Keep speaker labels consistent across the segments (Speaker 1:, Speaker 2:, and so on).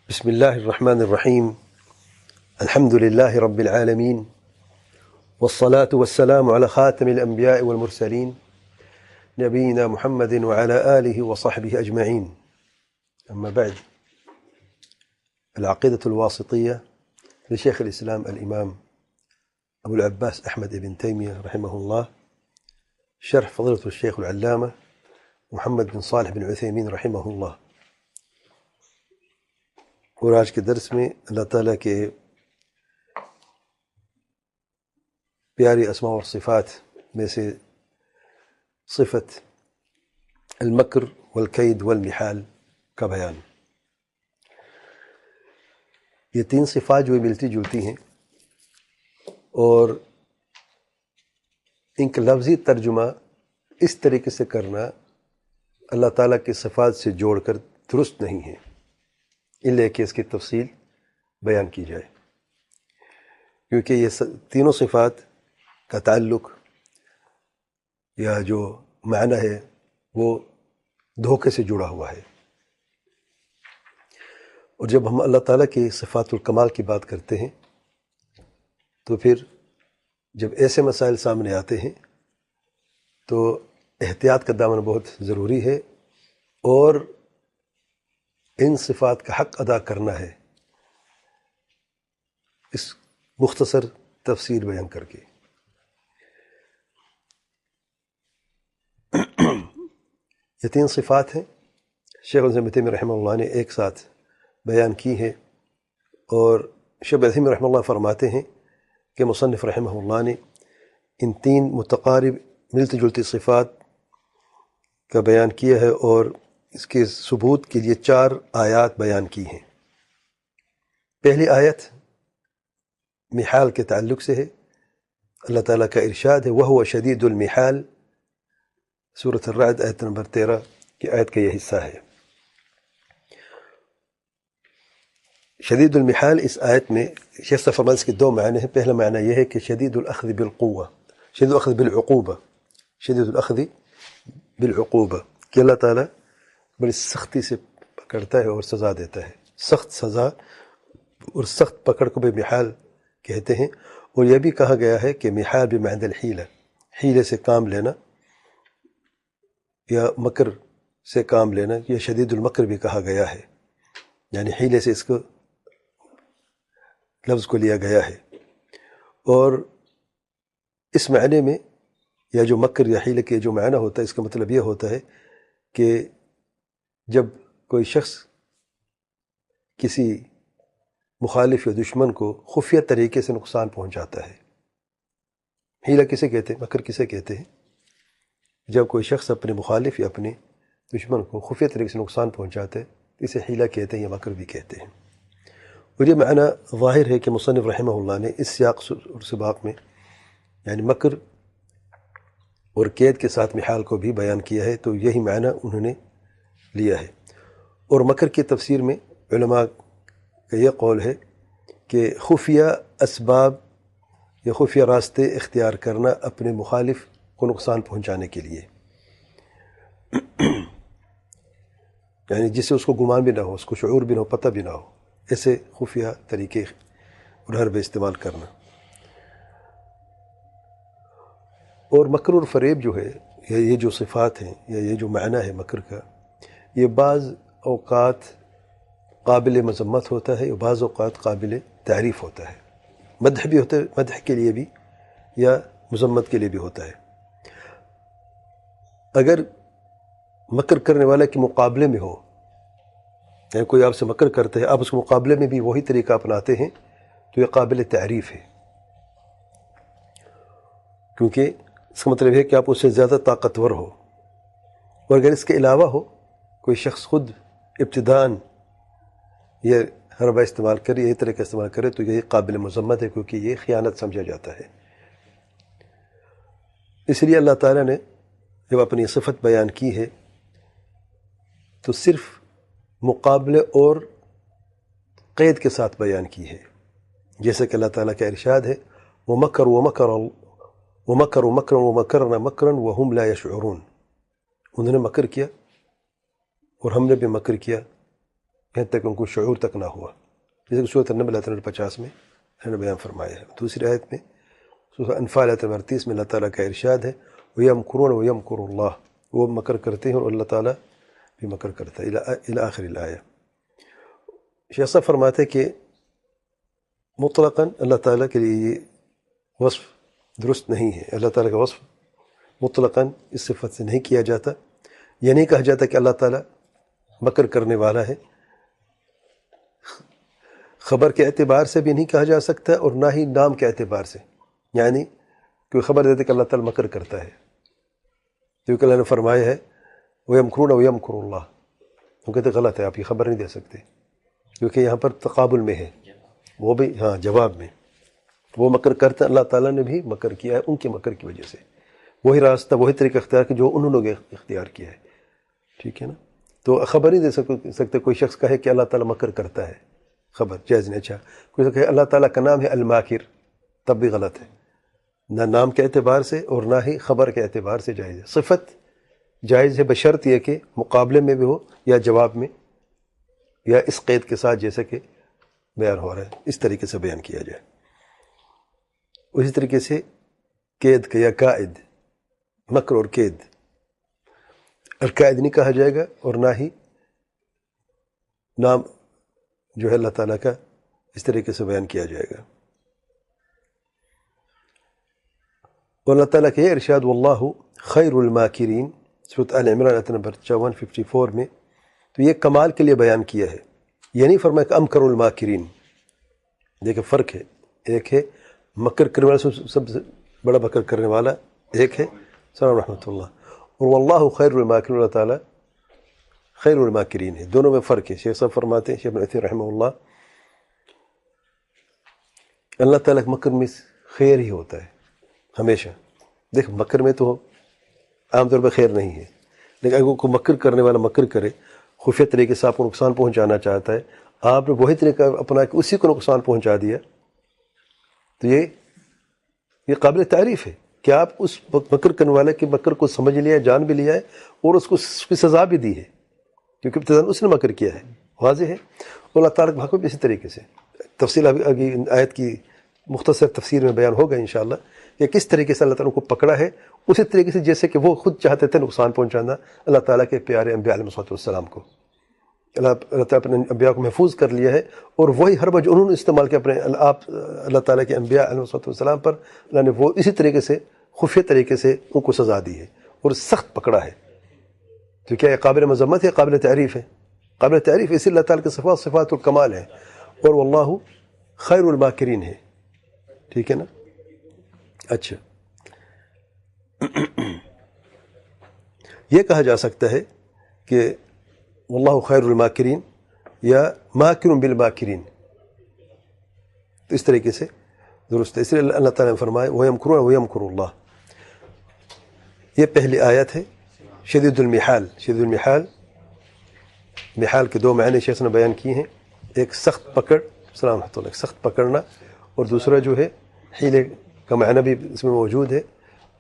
Speaker 1: بسم الله الرحمن الرحيم. الحمد لله رب العالمين، والصلاة والسلام على خاتم الأنبياء والمرسلين نبينا محمد وعلى آله وصحبه أجمعين. أما بعد، العقيدة الواسطية لشيخ الإسلام الإمام أبو العباس أحمد بن تيمية رحمه الله، شرح فضيلة الشيخ العلامة محمد بن صالح بن عثيمين رحمه الله. اور آج کے درس میں اللہ تعالیٰ کے پیاری اسماء اور صفات میں سے صفت المکر والکید والمحال کا بیان. یہ تین صفات جو ملتی جلتی ہیں اور ان کا لفظی ترجمہ اس طریقے سے کرنا اللہ تعالیٰ کی صفات سے جوڑ کر درست نہیں ہے، الا کہ اس کی تفصیل بیان کی جائے، کیونکہ یہ تینوں صفات کا تعلق یا جو معنی ہے وہ دھوکے سے جڑا ہوا ہے. اور جب ہم اللہ تعالیٰ کی صفات الکمال کی بات کرتے ہیں تو پھر جب ایسے مسائل سامنے آتے ہیں تو احتیاط کا دامن بہت ضروری ہے، اور ان صفات کا حق ادا کرنا ہے اس مختصر تفسیر بیان کر کے. یہ تین صفات ہیں شیخ الاسلام ابن تیمیہ رحمہ اللہ نے ایک ساتھ بیان کی ہے، اور شیخ ابن تیمیہ رحمہ اللہ فرماتے ہیں کہ مصنف رحمہ اللہ نے ان تین متقارب ملتی جلتی صفات کا بیان کیا ہے اور اس کے ثبوت کے لیے 4 آیات بیان کی ہیں. پہلی آیت محال کے تعلق سے ہے. اللہ تعالیٰ کا ارشاد ہے وَهُوَ شَدِيدُ الْمِحَال، سورۃ الرعد آیت نمبر 13 کی آیت کا یہ حصہ ہے. شدید المحال اس آیت میں شیخ صاحب فرماتے ہیں اس کے 2 معنی ہیں. پہلا معنی یہ ہے کہ شدید الاخذ بالقوہ، شدید الاخذ بالعقوبہ، شدید الاخذ بالعقوبہ، کہ اللہ تعالیٰ بڑی سختی سے پکڑتا ہے اور سزا دیتا ہے. سخت سزا اور سخت پکڑ کو بھی محال کہتے ہیں. اور یہ بھی کہا گیا ہے کہ محال بمعنی الحیلہ، حیلے سے کام لینا یا مکر سے کام لینا، یہ شدید المکر بھی کہا گیا ہے، یعنی حیلے سے اس کو لفظ کو لیا گیا ہے. اور اس معنی میں یا جو مکر یا حیلے کے جو معنی ہوتا ہے اس کا مطلب یہ ہوتا ہے کہ جب کوئی شخص کسی مخالف یا دشمن کو خفیہ طریقے سے نقصان پہنچاتا ہے. حیلہ کسے کہتے ہیں، مکر کسے کہتے ہیں؟ جب کوئی شخص اپنے مخالف یا اپنے دشمن کو خفیہ طریقے سے نقصان پہنچاتا ہے اسے حیلہ کہتے ہیں یا مکر بھی کہتے ہیں. اور یہ معنی ظاہر ہے کہ مصنف رحمہ اللہ نے اس سیاق اور سباق میں یعنی مکر اور قید کے ساتھ محال کو بھی بیان کیا ہے، تو یہی معنی انہوں نے لیا ہے. اور مکر کی تفسیر میں علماء کا یہ قول ہے کہ خفیہ اسباب یا خفیہ راستے اختیار کرنا اپنے مخالف کو نقصان پہنچانے کے لیے، یعنی جس سے اس کو گمان بھی نہ ہو، اس کو شعور بھی نہ ہو، پتہ بھی نہ ہو، ایسے خفیہ طریقے اور حربے استعمال کرنا. اور مکر اور فریب جو ہے یا یہ جو صفات ہیں یا یہ جو معنی ہے مکر کا، یہ بعض اوقات قابل مذمت ہوتا ہے اور بعض اوقات قابل تعریف ہوتا ہے. مدح بھی ہوتا ہے، مدح کے لیے بھی یا مذمت کے لیے بھی ہوتا ہے. اگر مکر کرنے والا کے مقابلے میں ہو، یعنی کوئی آپ سے مکر کرتا ہے، آپ اس کے مقابلے میں بھی وہی طریقہ اپناتے ہیں، تو یہ قابل تعریف ہے، کیونکہ اس کا مطلب ہے کہ آپ اس سے زیادہ طاقتور ہو. اور اگر اس کے علاوہ ہو، کوئی شخص خود ابتداءً یہ حربہ استعمال کرے، یہی طریقہ استعمال کرے، تو یہی قابل مذمت ہے، کیونکہ یہ خیانت سمجھا جاتا ہے. اس لیے اللہ تعالیٰ نے جب اپنی صفت بیان کی ہے تو صرف مقابلے اور قید کے ساتھ بیان کی ہے، جیسے کہ اللہ تعالیٰ کا ارشاد ہے وَمَكَرُوا مَكْرًا وَمَكَرْنَا مَكْرًا وَهُمْ لَا يَشْعُرُونَ. انہوں نے مکر کیا اور ہم نے بھی مکر کیا یہاں تک ان کو شعور تک نہ ہوا، جیسے کہ سورۃ النمل 50 میں نے بیان فرمایا ہے۔ دوسری آیت میں سورۃ انفال 30 میں اللہ تعالیٰ کا ارشاد ہے وَيَمْكُرُونَ وَيَمْكُرُ اللَّهُ، وہ مکر کرتے ہیں اور اللہ تعالیٰ بھی مکر کرتا ہے الی آخر الآیہ۔ شیخ صاحب فرماتے کہ مطلقاً اللہ تعالیٰ کے لیے یہ وصف درست نہیں ہے، اللہ تعالیٰ کا وصف مطلقاً اس صفت سے نہیں کیا جاتا، یہ نہیں کہا جاتا کہ اللہ تعالیٰ مکر کرنے والا ہے، خبر کے اعتبار سے بھی نہیں کہا جا سکتا اور نہ ہی نام کے اعتبار سے، یعنی کوئی خبر دیتے کہ اللہ تعالیٰ مکر کرتا ہے، کیونکہ اللہ نے فرمایا ہے وَيَمْكُرُونَ وَيَمْكُرُ اللَّهُ، وہ کہتے غلط ہے، آپ یہ خبر نہیں دے سکتے، کیونکہ یہاں پر تقابل میں ہے، وہ بھی ہاں جواب میں وہ مکر کرتا، اللہ تعالیٰ نے بھی مکر کیا ہے ان کے مکر کی وجہ سے، وہی راستہ وہی طریقہ اختیار کیا جو انہوں نے اختیار کیا ہے، ٹھیک ہے نا؟ تو خبر نہیں دے سکتے، کوئی شخص کہے کہ اللہ تعالیٰ مکر کرتا ہے، خبر جائز نہیں۔ اچھا کوئی کہے اللہ تعالیٰ کا نام ہے الماکر، تب بھی غلط ہے، نہ نام کے اعتبار سے اور نہ ہی خبر کے اعتبار سے جائز ہے۔ صفت جائز ہے بشرط یہ کہ مقابلے میں بھی ہو یا جواب میں یا اس قید کے ساتھ جیسے کہ بیان ہو رہا ہے، اس طریقے سے بیان کیا جائے۔ اسی طریقے سے قید کا یا قائد، مکر اور قید، القائد نہیں کہا جائے گا اور نہ ہی نام جو ہے اللہ تعالیٰ کا اس طریقے سے بیان کیا جائے گا۔ اور اللہ تعالیٰ کے ارشاد واللہ خیر الماکرین، سورۃ آل عمران آیت نمبر 54 میں، تو یہ کمال کے لیے بیان کیا ہے، یہ نہیں فرمایا کہ امکر الماکرین۔ دیکھیں فرق ہے، ایک ہے مکر کرنے والا، سب سے بڑا مکر کرنے والا ایک ہے السلام رحمۃ اللہ، اور واللہ خیر الماکرین، اللہ تعالیٰ خیر الماکرین ہے، دونوں میں فرق ہے۔ شیخ صاحب فرماتے ہیں، شیخ ابن عثیمین رحمہ اللہ، اللہ تعالیٰ کے مکر میں خیر ہی ہوتا ہے ہمیشہ۔ دیکھ مکر میں تو عام طور پہ خیر نہیں ہے، لیکن اگر کوئی مکر کرنے والا مکر کرے، خفیہ طریقے سے آپ کو نقصان پہنچانا چاہتا ہے، آپ نے وہی طریقہ اپنا کہ اسی کو نقصان پہنچا دیا، تو یہ قابل تعریف ہے کہ آپ اس مکر کرنے والے کے مکر کو سمجھ لیا ہے، جان بھی لیا ہے، اور اس کو اس کی سزا بھی دی ہے، کیونکہ ابتداء اس نے مکر کیا ہے، واضح ہے۔ اور اللہ تعالیٰ کے حق میں بھی اسی طریقے سے تفصیل ابھی آیت کی مختصر تفسیر میں بیان ہوگا انشاءاللہ کہ کس طریقے سے اللہ تعالیٰ کو پکڑا ہے، اسی طریقے سے جیسے کہ وہ خود چاہتے تھے نقصان پہنچانا اللہ تعالیٰ کے پیارے انبیاء علیہ السلام کو۔ اللہ تعالیٰ اپنے انبیاء کو محفوظ کر لیا ہے، اور وہی ہر وجہ انہوں نے استعمال کیا اپنے اللہ تعالیٰ کے انبیاء علیہ السلام پر، اللہ نے وہ اسی طریقے سے خفیہ طریقے سے ان کو سزا دی ہے اور سخت پکڑا ہے۔ تو کیا یہ قابل مذمت ہے، قابل تعریف ہے، قابل تعریف، اسی اللہ تعالیٰ کے صفات الکمال ہے، اور واللہ خیر الماکرین ہے، ٹھیک ہے نا؟ اچھا یہ کہا جا سکتا ہے کہ واللہ خیر الماکرین یا ماکر بالماکرین، تو اس طریقے سے درست ہے، اس لیے اللہ تعالیٰ نے فرمایا وَيَمْكُرُونَ وَيَمْكُرُ اللَّهُ۔ یہ پہلی آیت ہے شدید المحال۔ شدید المحال، محال کے دو معنی شیخ نے بیان کیے ہیں، ایک سخت پکڑ، السلام علیکم، ایک سخت پکڑنا، اور دوسرا جو ہے حیلے کا معنی بھی اس میں موجود ہے،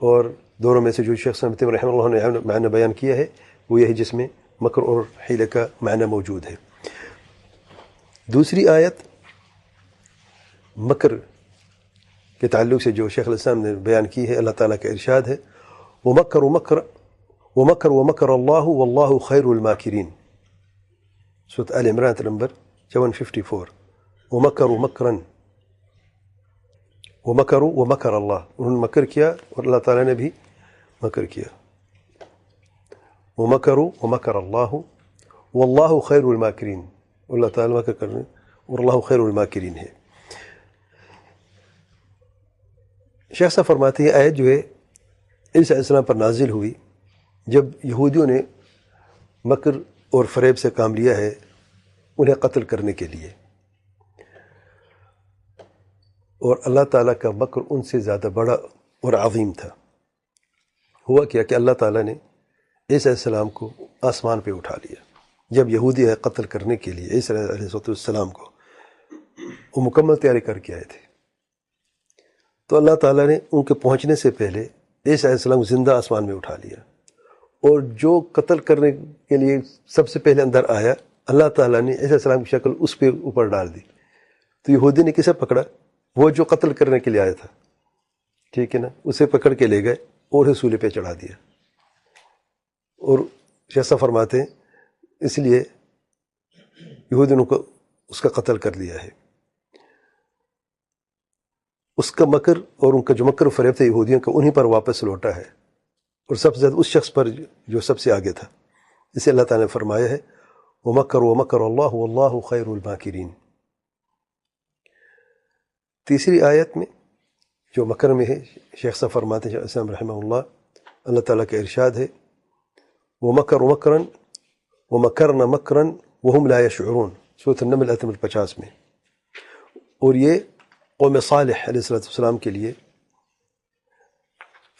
Speaker 1: اور دونوں میں سے جو شیخ ابن عثیمین رحمہ اللہ نے معنی بیان کیا ہے وہ یہی جس میں مکر اور حیلے کا معنی موجود ہے۔ دوسری آیت مکر کے تعلق سے جو شیخ الاسلام نے بیان کی ہے، اللہ تعالیٰ کا ارشاد ہے وَمَكَرُ اللَّهُ وَاللَّهُ خَيْرُ الْمَاكِرِينَ، سورۃ آل عمران نمبر 54۔ وَمَكَرُوا مَكْرًا وَمَكَرَ اللَّهُ، انہوں نے مکر کیا اور اللہ تعالیٰ نے بھی مکر کیا۔ وَمَكَرُوا وَمَكَرَ اللَّهُ وَاللَّهُ خَيْرُ الْمَاكِرِينَ، اللہ تعالیٰ مکر کرنے اور اللہ خیر الماکرین ہے۔ شیخ صاحب فرماتے ہیں آیت جو ہے عیسیٰ علیہ السلام پر نازل ہوئی جب یہودیوں نے مکر اور فریب سے کام لیا ہے انہیں قتل کرنے کے لیے، اور اللہ تعالیٰ کا مکر ان سے زیادہ بڑا اور عظیم تھا۔ ہوا کیا کہ اللہ تعالیٰ نے عیسیٰ علیہ السلام کو آسمان پہ اٹھا لیا جب یہودی قتل کرنے کے لیے عیسیٰ علیہ السلام کو وہ مکمل تیاری کر کے آئے تھے، تو اللہ تعالیٰ نے ان کے پہنچنے سے پہلے عیسیٰ علیہ السلام کو زندہ آسمان میں اٹھا لیا، اور جو قتل کرنے کے لیے سب سے پہلے اندر آیا اللہ تعالیٰ نے عیسیٰ السلام کی شکل اس پہ اوپر ڈال دی. تو یہودی نے کسے پکڑا؟ وہ جو قتل کرنے کے لیے آیا تھا، ٹھیک ہے نا، اسے پکڑ کے لے گئے اور اسے سولے پہ چڑھا دیا. اور شیخ فرماتے ہیں اس لیے یہودی نے اس کا قتل کر دیا ہے. اس کا مکر اور ان کا جو مکر و فریب تھا یہودیوں کا، انہیں پر واپس لوٹا ہے، اور سب سے زیادہ اس شخص پر جو سب سے آگے تھا. اسے اللہ تعالیٰ نے فرمایا ہے وَمَكَرُوا وَمَكَرَ اللَّهُ وَاللَّهُ خَيْرُ الْمَاكِرِينَ. تیسری آیت میں جو مکر میں ہے، شیخ صاحب فرماتے ہیں اسلام رحمہ اللہ تعالیٰ کا ارشاد ہے وَمَكَرُوا مَكْرًا وَمَكَرْنَا مَكْرًا وَهُمْ لَا يَشْعُرُونَ، سورۃ النمل آیت نمبر 50 میں. اور یہ قوم صالح علیہ السلام کے لیے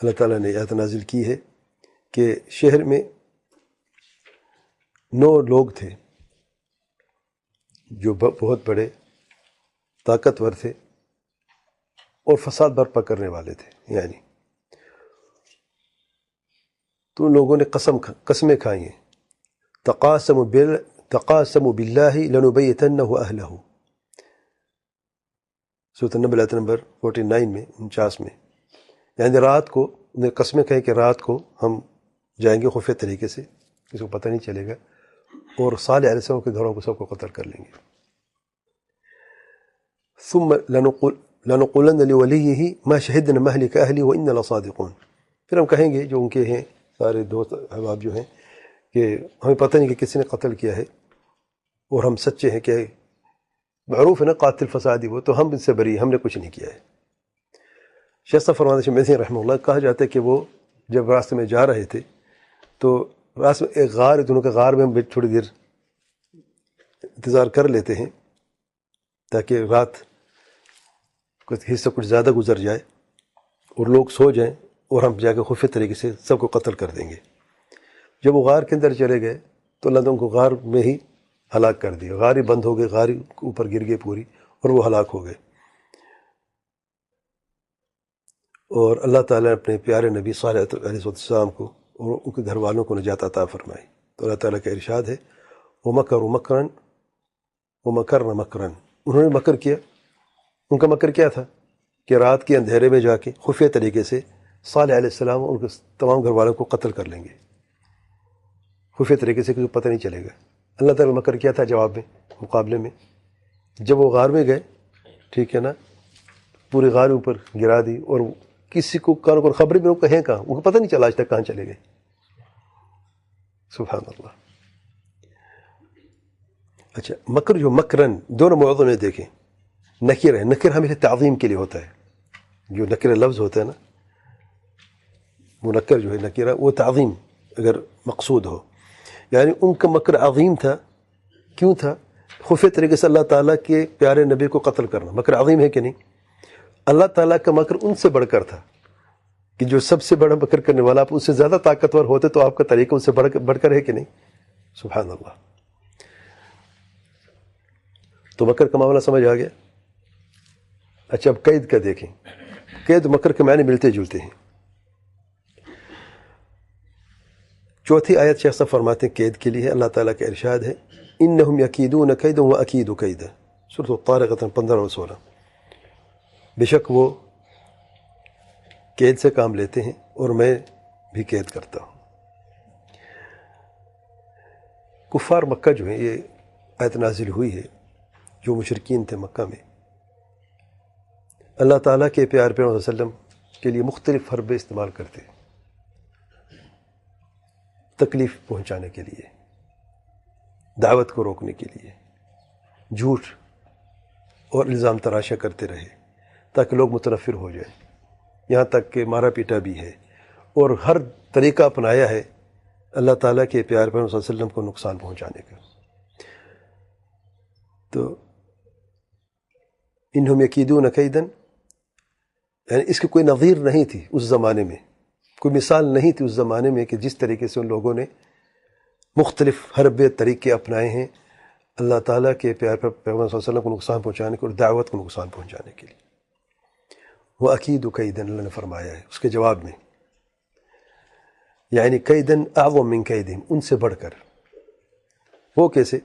Speaker 1: اللہ تعالیٰ نے آیت نازل کی ہے کہ شہر میں 9 لوگ تھے جو بہت بڑے طاقتور تھے اور فساد برپا کرنے والے تھے. یعنی تو ان لوگوں نے قسمیں کھائی ہیں، تقاسموا باللہ لنبیتنہ اہلہ، سورۃ النمل آیت نمبر 49 میں 49 میں. یعنی رات کو انہوں نے قسمیں کہیں کہ رات کو ہم جائیں گے خفیہ طریقے سے، کسی کو پتہ نہیں چلے گا، اور صالح علیہ السلام کے گھروں کو سب کو قتل کر لیں گے. ثم لنقولن لولیہ ما شہدنا مہلک اہلی وإنا لصادقون. پھر ہم کہیں گے جو ان کے ہیں سارے دوست احباب جو ہیں کہ ہمیں پتہ نہیں کہ کسی نے قتل کیا ہے اور ہم سچے ہیں کہ معروف ہے نا قاتل فسادی، وہ تو ہم ان سے بری، ہم نے کچھ نہیں کیا ہے. شیخ صاحب فرماتے ہیں رحمہ اللہ کہا جاتا ہے کہ وہ جب راستے میں جا رہے تھے تو راستے میں ایک غار، دونوں کے غار میں ہم تھوڑی دیر انتظار کر لیتے ہیں تاکہ رات کچھ حصہ کچھ زیادہ گزر جائے اور لوگ سو جائیں اور ہم جا کے خفیہ طریقے سے سب کو قتل کر دیں گے. جب وہ غار کے اندر چلے گئے تو اللہ نے ان کو غار میں ہی ہلاک کر دیا. غار ہی بند ہو گئے، غار ہی اوپر گر گئے پوری، اور وہ ہلاک ہو گئے. اور اللہ تعالیٰ نے اپنے پیارے نبی صالح علیہ السلام کو اور ان کے گھر والوں کو نجات عطا فرمائی. تو اللہ تعالیٰ کا ارشاد ہے وَمَكَرُوا مَكْرًا وَمَكَرْنَا مَكْرًا. انہوں نے مکر کیا. ان کا مکر کیا تھا کہ رات کے اندھیرے میں جا کے خفیہ طریقے سے صالح علیہ السلام اور ان کے تمام گھر والوں کو قتل کر لیں گے خفیہ طریقے سے، کسی کو پتہ نہیں چلے گا. اللہ تعالیٰ مکر کیا تھا جواب میں، مقابلے میں؟ جب وہ غار میں گئے، ٹھیک ہے نا، پورے غار اوپر گرا دی اور کسی کو کانوں پر خبر بھی نہیں کہیں کہاں، ان کو پتہ نہیں چلا آج تک کہاں چلے گئے. سبحان اللہ. اچھا، مکر جو مکرن دونوں موضوع میں دیکھیں، نکر ہے. نکر ہمیشہ تعظیم کے لیے ہوتا ہے. جو نکر لفظ ہوتا ہے نا، منکر جو ہے نکرہ، وہ تعظیم اگر مقصود ہو. یعنی ان کا مکر عظیم تھا. کیوں تھا؟ خفیہ طریقے سے اللہ تعالیٰ کے پیارے نبی کو قتل کرنا مکر عظیم ہے کہ نہیں؟ اللہ تعالیٰ کا مکر ان سے بڑھ کر تھا کہ جو سب سے بڑا مکر کرنے والا، آپ اس سے زیادہ طاقتور ہوتے تو آپ کا طریقہ ان سے بڑھ کر ہے کہ نہیں؟ سبحان اللہ. تو مکر کا معاملہ سمجھ آ گیا. اچھا، اب قید کا دیکھیں. قید مکر کے معنی ملتے جلتے ہیں. چوتھی آیت شیخ صاحب فرماتے ہیں قید کے لیے اللہ تعالیٰ کا ارشاد ہے انہم یکیدون کیدا واکید کیدا، سورۃ الطارق 15 اور 16. بے شک وہ قید سے کام لیتے ہیں اور میں بھی قید کرتا ہوں. کفار مکہ جو ہیں، یہ آیت نازل ہوئی ہے جو مشرکین تھے مکہ میں، اللہ تعالیٰ کے پیار پیغمبر صلی اللہ علیہ وسلم کے لیے مختلف حربے استعمال کرتے ہیں تکلیف پہنچانے کے لیے، دعوت کو روکنے کے لیے. جھوٹ اور الزام تراشا کرتے رہے تاکہ لوگ متنفر ہو جائیں، یہاں تک کہ مارا پیٹا بھی ہے اور ہر طریقہ اپنایا ہے اللہ تعالیٰ کے پیار پیغمبر صلی اللہ علیہ وسلم کو نقصان پہنچانے کا. تو انہم یکیدون کیدن، یعنی اس کی کوئی نظیر نہیں تھی اس زمانے میں، کوئی مثال نہیں تھی اس زمانے میں کہ جس طریقے سے ان لوگوں نے مختلف حربے طریقے اپنائے ہیں اللہ تعالیٰ کے پیار پر پیغمبر صلی اللہ علیہ وسلم کو نقصان پہنچانے کے اور دعوت کو نقصان پہنچانے کے لیے. وہ اکید کیدن اللہ نے فرمایا ہے اس کے جواب میں، یعنی کیدن اعظم من کیدہم، ان سے بڑھ کر. وہ کیسے؟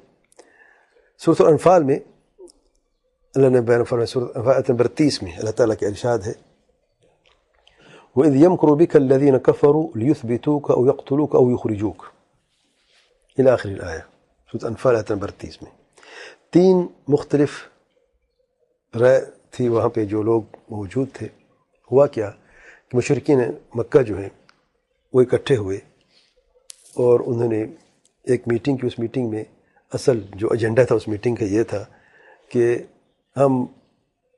Speaker 1: سورۃ الانفال میں اللہ نے بیان فرمایا، سورۃ الانفال آیت نمبر 30 میں اللہ تعالیٰ کے ارشاد ہے وَإِذْ يَمْكُرُ بِكَ الَّذِينَ كَفَرُوا لِيُثْبِتُوكَ أَوْ يَقْتُلُوكَ أَوْ يُخْرِجُوكَ إلى آخر الآیہ، سورۃ الانفال آیت نمبر 30 میں 3 مختلف رائے تھی وہاں پہ جو لوگ موجود تھے۔ ہوا کیا کہ مشرکین مکہ جو ہیں وہ اکٹھے ہوئے اور انہوں نے ایک میٹنگ کی۔ اس میٹنگ میں اصل جو ایجنڈا تھا اس میٹنگ کا یہ تھا کہ ہم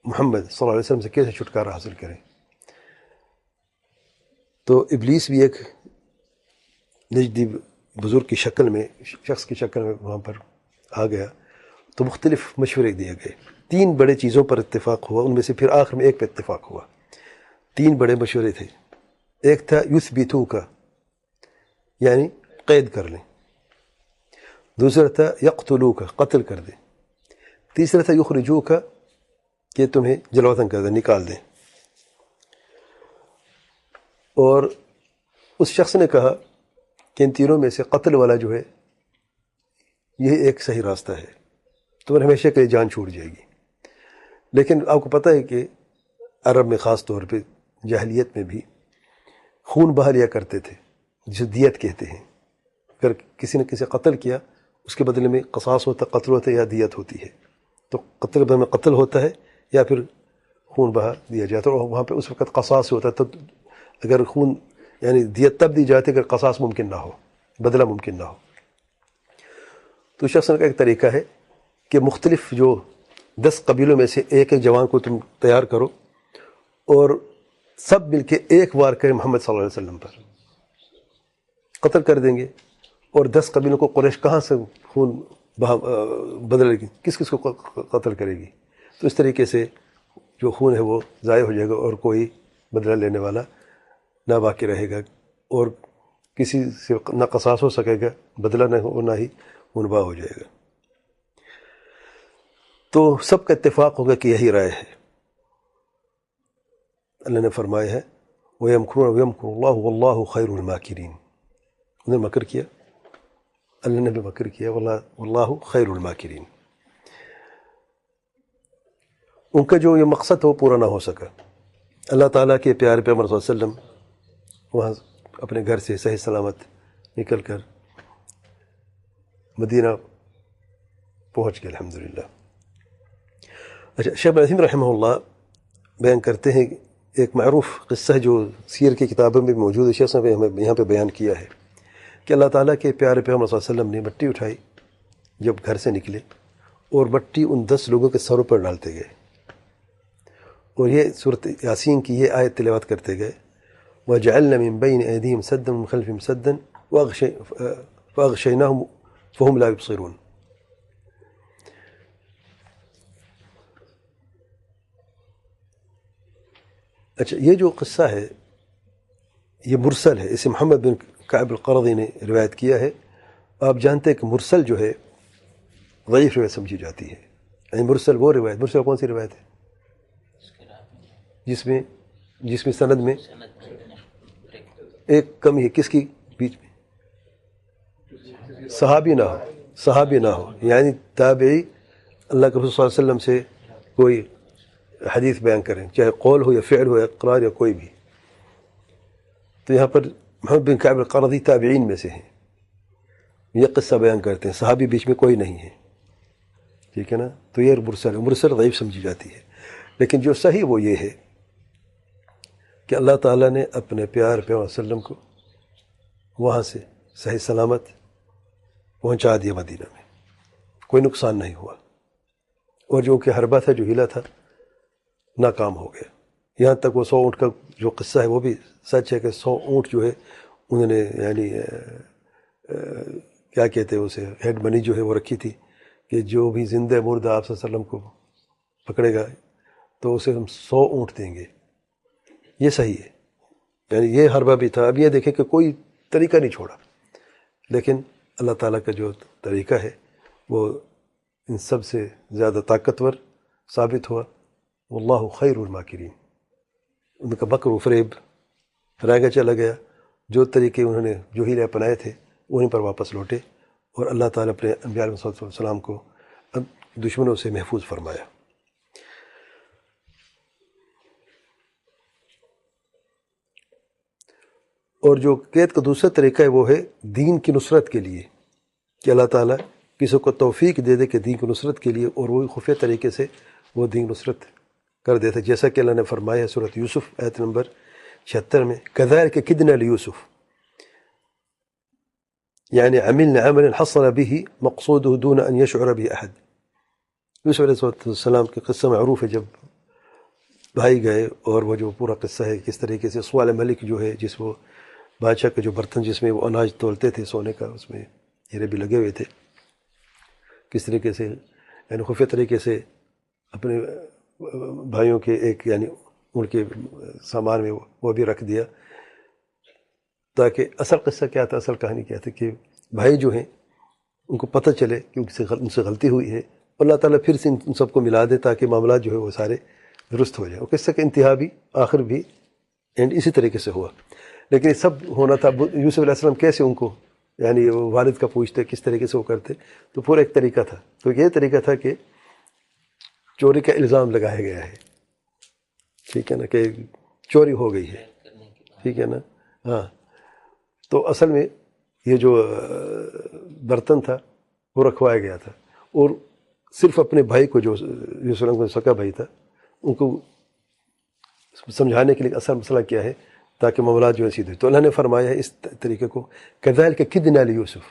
Speaker 1: محمد صلی اللہ علیہ وسلم سے کیسے چھٹکارا حاصل کریں۔ تو ابلیس بھی ایک نجدی بزرگ کی شکل میں، شخص کی شکل میں وہاں پر آ گیا، تو مختلف مشورے دیے گئے۔ 3 بڑے چیزوں پر اتفاق ہوا، ان میں سے پھر آخر میں ایک پہ اتفاق ہوا۔ 3 بڑے مشورے تھے۔ ایک تھا یثبتو کا، یعنی قید کر لیں۔ دوسرا تھا یقتلو کا، قتل کر دیں۔ تیسرا تھا یخرجو کا، کہ تمہیں جلا وطن کر دیں، نکال دیں۔ اور اس شخص نے کہا کہ ان تینوں میں سے قتل والا جو ہے یہ ایک صحیح راستہ ہے، تمہیں ہمیشہ کے لیے جان چھوٹ جائے گی۔ لیکن آپ کو پتہ ہے کہ عرب میں خاص طور پہ جاہلیت میں بھی خون بہا لیا کرتے تھے، جسے دیت کہتے ہیں۔ اگر کسی نے کسی قتل کیا، اس کے بدلے میں قصاص ہوتا، قتل ہوتا ہے یا دیت ہوتی ہے۔ تو قتل کے بدلے میں قتل ہوتا ہے یا پھر خون بہا دیا جاتا ہے، اور وہاں پہ اس وقت قصاص ہوتا ہے۔ تب اگر خون یعنی دیت تب دی جاتی ہے اگر قصاص ممکن نہ ہو، بدلہ ممکن نہ ہو۔ تو شخص کا ایک طریقہ ہے کہ مختلف جو 10 قبیلوں میں سے ایک ایک جوان کو تم تیار کرو اور سب مل کے ایک وار کریں محمد صلی اللہ علیہ وسلم پر، قتل کر دیں گے۔ اور 10 قبیلوں کو قریش کہاں سے خون بدلے گی، کس کس کو قتل کرے گی؟ تو اس طریقے سے جو خون ہے وہ ضائع ہو جائے گا اور کوئی بدلہ لینے والا نہ باقی رہے گا، اور کسی سے نہ قصاص ہو سکے گا، بدلہ نہ ہو، نہ ہی خون بہا ہو جائے گا۔ تو سب کا اتفاق ہوگا کہ یہی رائے ہے۔ اللہ نے فرمایا ہے وَيَمْكُرُونَ وَيَمْكُرُ اللَّهُ وَاللَّهُ خَيْرُ الْمَاكِرِينَ، انہوں نے مکر کیا، اللہ نے بھی مکر کیا، واللہ خیر الماکرین۔ ان کا جو یہ مقصد تھا وہ پورا نہ ہو سکا۔ اللہ تعالیٰ کے پیارے پیغمبر صلی اللہ علیہ وسلم وہاں اپنے گھر سے صحیح سلامت نکل کر مدینہ پہنچ گئے الحمدللہ۔ اچھا، شیخ ابن عثیمین رحمہ اللہ بیان کرتے ہیں ایک معروف قصہ جو سیر کی کتابوں میں موجود ہے، شیخ صاحب نے ہمیں یہاں پہ بیان کیا ہے کہ اللہ تعالیٰ کے پیارے پیغمبر صلی اللہ علیہ وسلم نے مٹی اٹھائی جب گھر سے نکلے، اور مٹی ان 10 لوگوں کے سروں پر ڈالتے گئے، اور یہ سورۃ یاسین کی یہ آیت تلاوت کرتے گئے وَجَعَلْنَا مِن بَيْنِ أَيْدِيهِمْ سَدًّا وَمِن خَلْفِهِمْ سَدًّا فَأَغْشَيْنَاهُمْ فَهُمْ لَا يُبْصِرُونَ۔ اچھا، یہ جو قصہ ہے یہ مرسل ہے، اسے محمد بن کعب القرظی نے روایت کیا ہے۔ آپ جانتے ہیں کہ مرسل جو ہے ضعیف روایت سمجھی جاتی ہے، یعنی مرسل وہ روایت، مرسل کون سی روایت ہے جس میں سند میں ایک کمی ہے، کس کی بیچ میں؟ صحابی نہ ہو، یعنی تابعی اللہ کے رسول صلی اللہ علیہ وسلم سے کوئی حدیث بیان کریں، چاہے قول ہو یا فعل ہو یا اقرار یا کوئی بھی۔ تو یہاں پر محمد بن کعب القرظی تابعین میں سے ہیں، یہ قصہ بیان کرتے ہیں، صحابی بیچ میں کوئی نہیں ہے، ٹھیک ہے نا؟ تو یہ مرسل ضعیف سمجھی جاتی ہے۔ لیکن جو صحیح وہ یہ ہے کہ اللہ تعالیٰ نے اپنے پیار پیغمبر صلی اللہ علیہ وسلم کو وہاں سے صحیح سلامت پہنچا دیا مدینہ میں، کوئی نقصان نہیں ہوا، اور جو کہ حربہ تھا، جو ہیلا تھا، ناکام ہو گیا۔ یہاں تک وہ 100 اونٹ کا جو قصہ ہے وہ بھی سچ ہے کہ 100 اونٹ جو ہے انہوں نے یعنی کیا کہتے ہیں اسے، ہیڈ منی جو ہے وہ رکھی تھی کہ جو بھی زندہ مردہ آپ صلی اللہ علیہ وسلم کو پکڑے گا تو اسے ہم 100 اونٹ دیں گے۔ یہ صحیح ہے، یعنی یہ حربہ بھی تھا۔ اب یہ دیکھیں کہ کوئی طریقہ نہیں چھوڑا، لیکن اللہ تعالیٰ کا جو طریقہ ہے وہ ان سب سے زیادہ طاقتور ثابت ہوا۔ واللہ خیر الماکرین، ان کا مکر و فریب رائے چلا گیا، جو طریقے انہوں نے جو ہیلے اپنائے تھے انہیں پر واپس لوٹے، اور اللہ تعالیٰ اپنے انبیاء علیہ السلام کو دشمنوں سے محفوظ فرمایا۔ اور جو قید کا دوسرا طریقہ ہے وہ ہے دین کی نصرت کے لیے، کہ اللہ تعالیٰ کسی کو توفیق دے دے کہ دین کی نصرت کے لیے، اور وہی خفیہ طریقے سے وہ دین نصرت کر دیتا، جیسا کہ اللہ نے فرمایا ہے سورۃ یوسف آیت نمبر 76 میں، کذالک کدنا لیوسف، یعنی عملنا عملا حصل به مقصوده دون ان يشعر به احد۔ یوسف علیہ السلام کی قصہ معروف ہے، جب بھائی گئے، اور وہ جو پورا قصہ ہے کس طریقے سے سوال ملک جو ہے، جس وہ بادشاہ کا جو برتن جس میں وہ اناج تولتے تھے سونے کا، اس میں ہیرے بھی لگے ہوئے تھے، کس طریقے سے یعنی خفیہ طریقے سے اپنے بھائیوں کے ایک یعنی ان کے سامان میں وہ بھی رکھ دیا، تاکہ اصل قصہ کیا تھا، اصل کہانی کیا تھی کہ بھائی جو ہیں ان کو پتہ چلے کہ ان سے غلطی ہوئی ہے، اللہ تعالیٰ پھر سے ان سب کو ملا دے تاکہ معاملات جو ہے وہ سارے درست ہو جائے۔ اور قصہ کا انتہا بھی آخر بھی اینڈ اسی طریقے سے ہوا، لیکن یہ سب ہونا تھا۔ یوسف علیہ السلام کیسے ان کو یعنی والد کا پوچھتے، کس طریقے سے وہ کرتے، تو پورا ایک طریقہ تھا۔ تو یہ طریقہ تھا کہ چوری کا الزام لگایا گیا ہے، ٹھیک ہے نا، کہ چوری ہو گئی ہے، ٹھیک ہے نا، ہاں۔ تو اصل میں یہ جو برتن تھا وہ رکھوایا گیا تھا، اور صرف اپنے بھائی کو جو یوسف علیہ السلام کا سکا بھائی تھا ان کو سمجھانے کے لیے اصل مسئلہ کیا ہے تاکہ معاملات جو ہے سیدھے۔ تو اللہ نے فرمایا ہے اس طریقے کو کذالک کدنا لیوسف،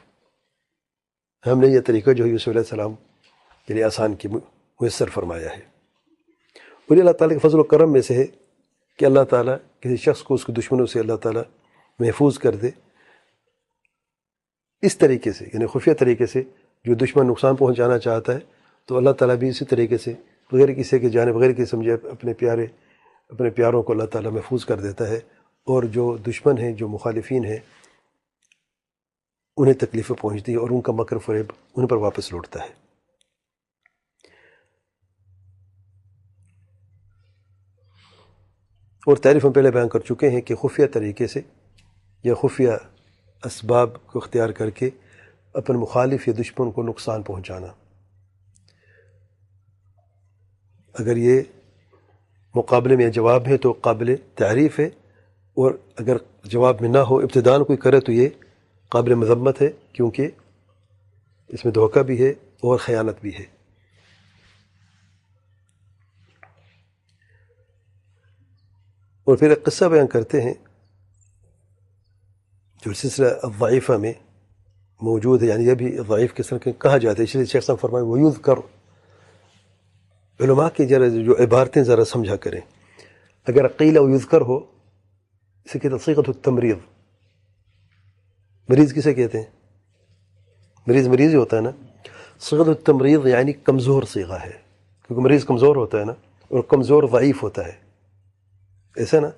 Speaker 1: ہم نے یہ طریقہ جو ہے یوسف علیہ السلام کے لیے آسان کی میسر فرمایا ہے۔ اور یہ اللہ تعالیٰ کے فضل و کرم میں سے ہے کہ اللہ تعالیٰ کسی شخص کو اس کے دشمنوں سے اللہ تعالیٰ محفوظ کر دے اس طریقے سے، یعنی خفیہ طریقے سے۔ جو دشمن نقصان پہنچانا چاہتا ہے تو اللہ تعالیٰ بھی اسی طریقے سے بغیر کسی کے جانے، بغیر کسی سمجھے اپنے پیاروں کو اللہ تعالیٰ محفوظ کر دیتا ہے، اور جو دشمن ہیں، جو مخالفین ہیں، انہیں تکلیفیں پہنچتی ہیں اور ان کا مکر فریب ان پر واپس لوٹتا ہے۔ اور تعریف ہم پہلے بیان کر چکے ہیں کہ خفیہ طریقے سے یا خفیہ اسباب کو اختیار کر کے اپنے مخالف یا دشمن کو نقصان پہنچانا، اگر یہ مقابلے میں جواب ہے تو قابل تعریف ہے، اور اگر جواب میں نہ ہو، ابتداءً کوئی کرے تو یہ قابل مذمت ہے، کیونکہ اس میں دھوکہ بھی ہے اور خیانت بھی ہے۔ اور پھر ایک قصہ بیان کرتے ہیں جو سلسلہ الضعیفہ میں موجود ہے، یعنی یہ بھی ضعیف کس طرح کہا جاتا ہے، اس لیے شیخ صاحب فرمائے وَيُذْكَرُ۔ علماء کی جو عبارتیں ذرا سمجھا کریں، اگر قیل و یذکر ہو، اسے کہتے ہیں صیغۃ التمریض۔ مریض کسے کہتے ہیں؟ مریض ہی ہوتا ہے نا۔ صیغۃ التمریض یعنی کمزور صیغہ ہے، کیونکہ مریض کمزور ہوتا ہے نا، اور کمزور ضعیف ہوتا ہے، ایسا نا۔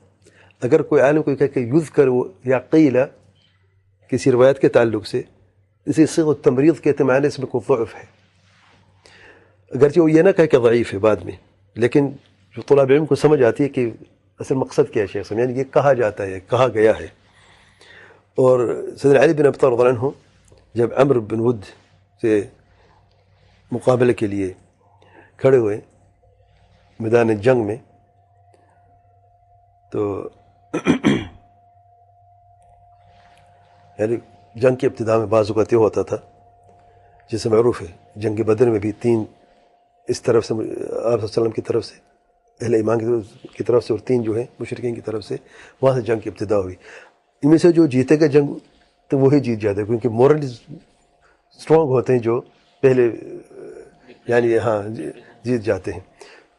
Speaker 1: اگر کوئی عالم کوئی کہے کہ یذکر یا قیل کسی روایت کے تعلق سے، اسی صیغۃ التمریض کہتے ہیں، معنی اس میں کوئی ضعف ہے، اگرچہ وہ یہ نہ کہے کہ ضعیف ہے بعد میں، لیکن جو طلاب علم کو سمجھ آتی ہے کہ اصل مقصد کیا ہے شیخ صاحب، یعنی یہ کہا جاتا ہے، کہا گیا ہے۔ اور سیدنا علی بن ابی طالب رضی اللہ عنہ جب عمرو بن ود سے مقابلے کے لیے کھڑے ہوئے میدان جنگ میں، تو یعنی جنگ کی ابتدا میں بعض اوقات یہ ہوتا تھا، جسے معروف ہے جنگ بدر میں بھی 3 اس طرف سے آپ صلی اللہ علیہ وسلم کی طرف سے، اہل ایمان کی طرف سے، اور 3 جو ہیں مشرکین کی طرف سے، وہاں سے جنگ کی ابتدا ہوئی۔ ان میں سے جو جیتے گا جنگ تو وہی جیت جاتا ہے، کیونکہ مورل اسٹرانگ ہوتے ہیں جو پہلے یعنی ہاں جیت جاتے ہیں۔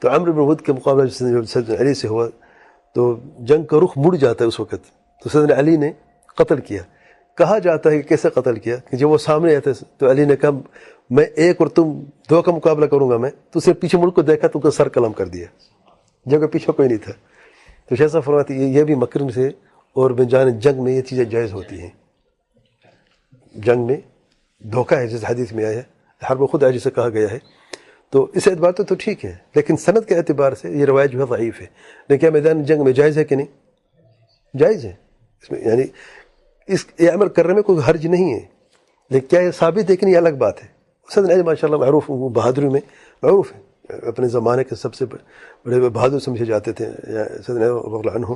Speaker 1: تو عمرو بن ود کے مقابلہ جو سیدنا علی سے ہوا تو جنگ کا رخ مڑ جاتا ہے اس وقت، تو سیدنا علی نے قتل کیا۔ کہا جاتا ہے کہ کیسے قتل کیا، کہ جب وہ سامنے آتے تو علی نے کہا میں 1 اور تم 2 کا مقابلہ کروں گا میں، تو صرف پیچھے مڑ کو دیکھا تو ان کا سر قلم کر دیا، جب کہ پیچھے کوئی نہیں تھا۔ تو شیخ صاحب فرماتے ہیں یہ بھی مکر سے اور میدان جنگ میں یہ چیزیں جائز ہوتی ہیں۔ جنگ میں دھوکہ ہے، جیسے حدیث میں آیا ہے، حرب خود جسے کہا گیا ہے، تو اس اعتبار تو ٹھیک ہے، لیکن سند کے اعتبار سے یہ روایت جو ہے ضعیف ہے۔ لیکن کیا میدان جنگ میں جائز ہے کہ نہیں؟ جائز ہے، اس میں یعنی یہ عمل کرنے میں کوئی حرج نہیں ہے، لیکن کیا یہ ثابت ہے کہ نہیں، الگ بات ہے، سیدنا علی ماشاء اللہ معروف، وہ بہادری میں معروف ہے، اپنے زمانے کے سب سے بڑے بہادر سمجھے جاتے تھے سیدنا علی رضی اللہ عنہ،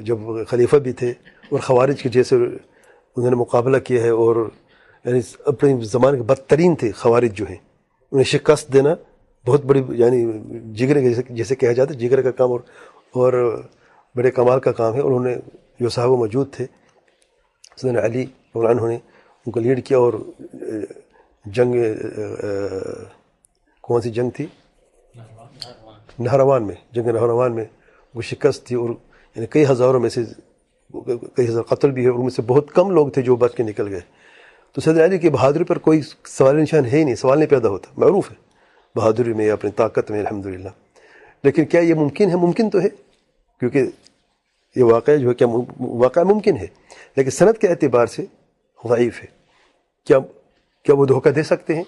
Speaker 1: جب خلیفہ بھی تھے، اور خوارج کے جیسے انہوں نے مقابلہ کیا ہے، اور یعنی اپنے زمانے کے بدترین تھے خوارج جو ہیں، انہیں شکست دینا بہت بڑی یعنی جگر جیسے کہا جاتا ہے جگر کا کام اور بڑے کمال کا کام ہے، اور انہوں نے جو صحابہ موجود تھے سیدنا علی رضی اللہ عنہ نے ان کو لیڈ کیا، اور جنگ کون سی جنگ تھی؟ نہروان میں، جنگ نہروان میں وہ شکست تھی، اور یعنی کئی ہزاروں میں سے کئی ہزار قتل بھی ہے، اور ان میں سے بہت کم لوگ تھے جو بچ کے نکل گئے. تو سیدنا علی کی بہادری پر کوئی سوال نشان ہے ہی نہیں، سوال نہیں پیدا ہوتا، معروف ہے بہادری میں، اپنی طاقت میں الحمدللہ. لیکن کیا یہ ممکن ہے؟ ممکن تو ہے، کیونکہ یہ واقعہ جو ہے کیا واقعہ ممکن ہے، لیکن سند کے اعتبار سے ضعیف ہے. کیا وہ دھوکہ دے سکتے ہیں؟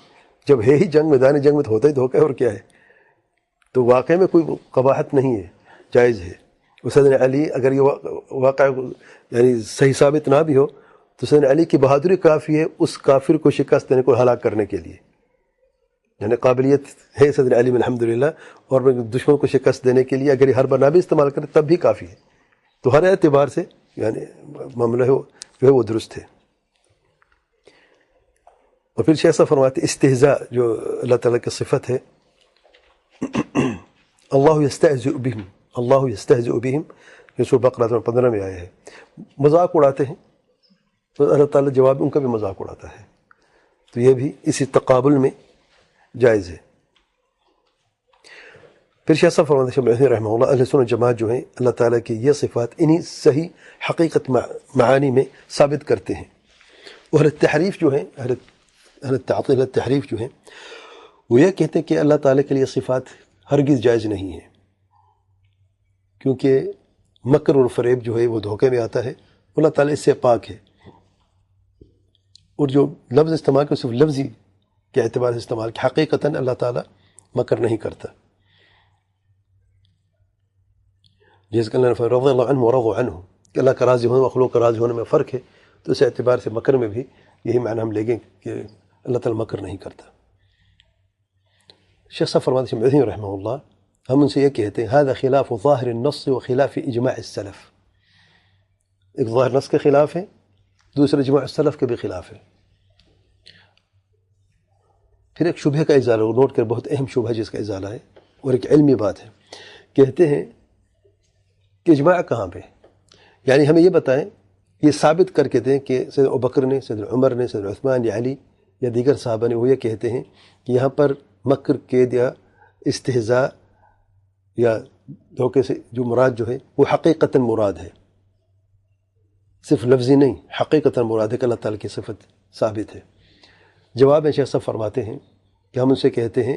Speaker 1: جب ہے ہی جنگ، میدان جنگ میں تو ہوتا ہی دھوکہ ہے، اور کیا ہے؟ تو واقعے میں کوئی قباحت نہیں ہے، جائز ہے. سیدنا علی اگر یہ واقعہ یعنی صحیح ثابت نہ بھی ہو تو سیدنا علی کی بہادری کافی ہے اس کافر کو شکست دینے کو، ہلاک کرنے کے لیے. یعنی قابلیت ہے سیدنا علی میں الحمدللہ، اور دشمن کو شکست دینے کے لیے اگر یہ ہر بار نہ بھی استعمال کرے تب بھی کافی ہے. تو ہر اعتبار سے یعنی معاملہ جو ہے وہ درست ہے. اور پھر شیخ صاحب فرماتے استہزاء جو اللہ تعالیٰ کی صفت ہے، اللہ یستہزئ بہم، اللہ یستہزئ بہم، یہ سورہ بقرہ 15 میں آیا ہے. مذاق اڑاتے ہیں تو اللہ تعالیٰ جواب ان کا بھی مذاق اڑاتا ہے. تو یہ بھی اسی تقابل میں جائز ہے. پھر شیخ صاحب فرماتے ہیں شیخ ابن رحمہ اللہ، اہل سنت جماعت جو ہیں اللہ تعالیٰ کی یہ صفات انہی صحیح حقیقت معانی میں ثابت کرتے ہیں. اور اہل تحریف جو ہیں، اہل تعطیل تحریف جو ہیں، وہ یہ کہتے ہیں کہ اللہ تعالیٰ کے لیے صفات ہرگز جائز نہیں ہے، کیونکہ مکر اور فریب جو ہے وہ دھوکے میں آتا ہے، اللہ تعالیٰ اس سے پاک ہے. اور جو لفظ استعمال کر صرف لفظی کے اعتبار سے استعمال کہ حقیقتاً اللہ تعالیٰ مکر نہیں کرتا. جس کہ اللہ نے رضی اللہ عنہ ورضوا عنہ کہ اللہ کا راضی ہونا مخلوق کا راضی ہونے میں فرق ہے، تو اس اعتبار سے مکر میں بھی یہی معنی ہم لیں گے کہ اللہ تعالیٰ مکر نہیں کرتا. شیخ صاحب فرماتے ہیں رحمہ اللہ، ہم ان سے یہ کہتے ہیں هذا خلاف ظاہر النص وخلاف اجماع السلف. ایک ظاہر نص کے خلاف ہے، دوسرا اجماع السلف کے بھی خلاف ہے. پھر ایک شبہ کا ازالہ، وہ نوٹ کر، بہت اہم شبہ جس کا ازالہ ہے اور ایک علمی بات ہے. کہتے ہیں کہ اجماع کہاں پہ؟ یعنی ہمیں یہ بتائیں، یہ ثابت کر کے دیں کہ سیدنا ابوبکر نے، سیدنا عمر نے، سیدنا عثمان یا علی یا دیگر صحابہ نے وہ یہ کہتے ہیں کہ یہاں پر مکر، قید یا استہزاء یا دھوکے سے جو مراد جو ہے وہ حقیقتاً مراد ہے، صرف لفظی نہیں، حقیقتاً مراد ہے کہ اللہ تعالیٰ کی صفت ثابت ہے. جواب میں شیخ صاحب فرماتے ہیں کہ ہم ان سے کہتے ہیں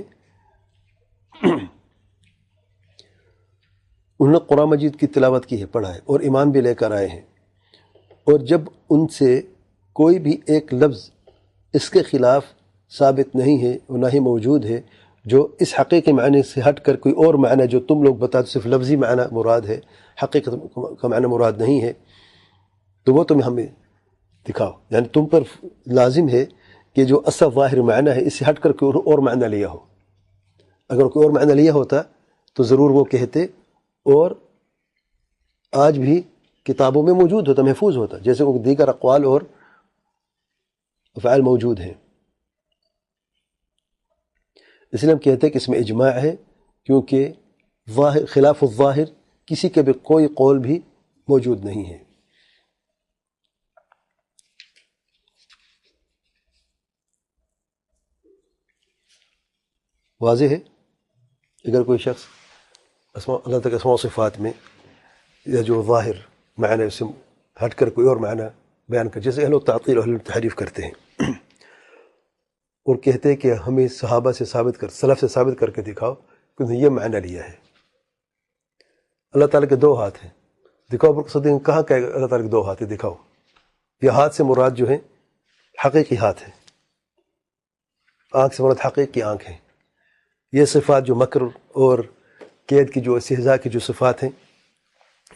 Speaker 1: انہوں نے قرآن مجید کی تلاوت کی ہے، پڑھا ہے، اور ایمان بھی لے کر آئے ہیں، اور جب ان سے کوئی بھی ایک لفظ اس کے خلاف ثابت نہیں ہے اور نہ ہی موجود ہے جو اس حقیقی معنی سے ہٹ کر کوئی اور معنی جو تم لوگ بتا صرف لفظی معنی مراد ہے، حقیقت کا معنی مراد نہیں ہے، تو وہ تمہیں ہمیں دکھاؤ. یعنی تم پر لازم ہے کہ جو اصل ظاہر معنی ہے اس سے ہٹ کر کوئی اور معنی لیا ہو. اگر کوئی اور معنی لیا ہوتا تو ضرور وہ کہتے، اور آج بھی کتابوں میں موجود ہوتا، محفوظ ہوتا، جیسے وہ دیگر اقوال اور افعال موجود ہیں. اس لیے ہم کہتے ہیں کہ اس میں اجماع ہے، کیونکہ خلاف الظاہر کسی کے بھی کوئی قول بھی موجود نہیں ہے. واضح ہے؟ اگر کوئی شخص اللہ تعالیٰ کے اسماء و صفات میں یا جو ظاہر معنی اس سے ہٹ کر کوئی اور معنی بیان کر، جیسے اہل تعطیل اور اہل تحریف کرتے ہیں اور کہتے ہیں کہ ہمیں صحابہ سے ثابت کر، سلف سے ثابت کر کے دکھاؤ کہ انہوں نے یہ معنی لیا ہے. اللہ تعالیٰ کے دو ہاتھ ہیں، دکھاؤ. ابو بکر صدیق نے کہاں کہ اللہ تعالیٰ کے دو ہاتھ ہیں؟ دکھاؤ. یہ ہاتھ سے مراد جو ہے حقیقی ہاتھ ہے، آنکھ سے مراد حقیقی آنکھ ہے. یہ صفات جو مکر اور قید کی، جو استہزاء کی جو صفات ہیں،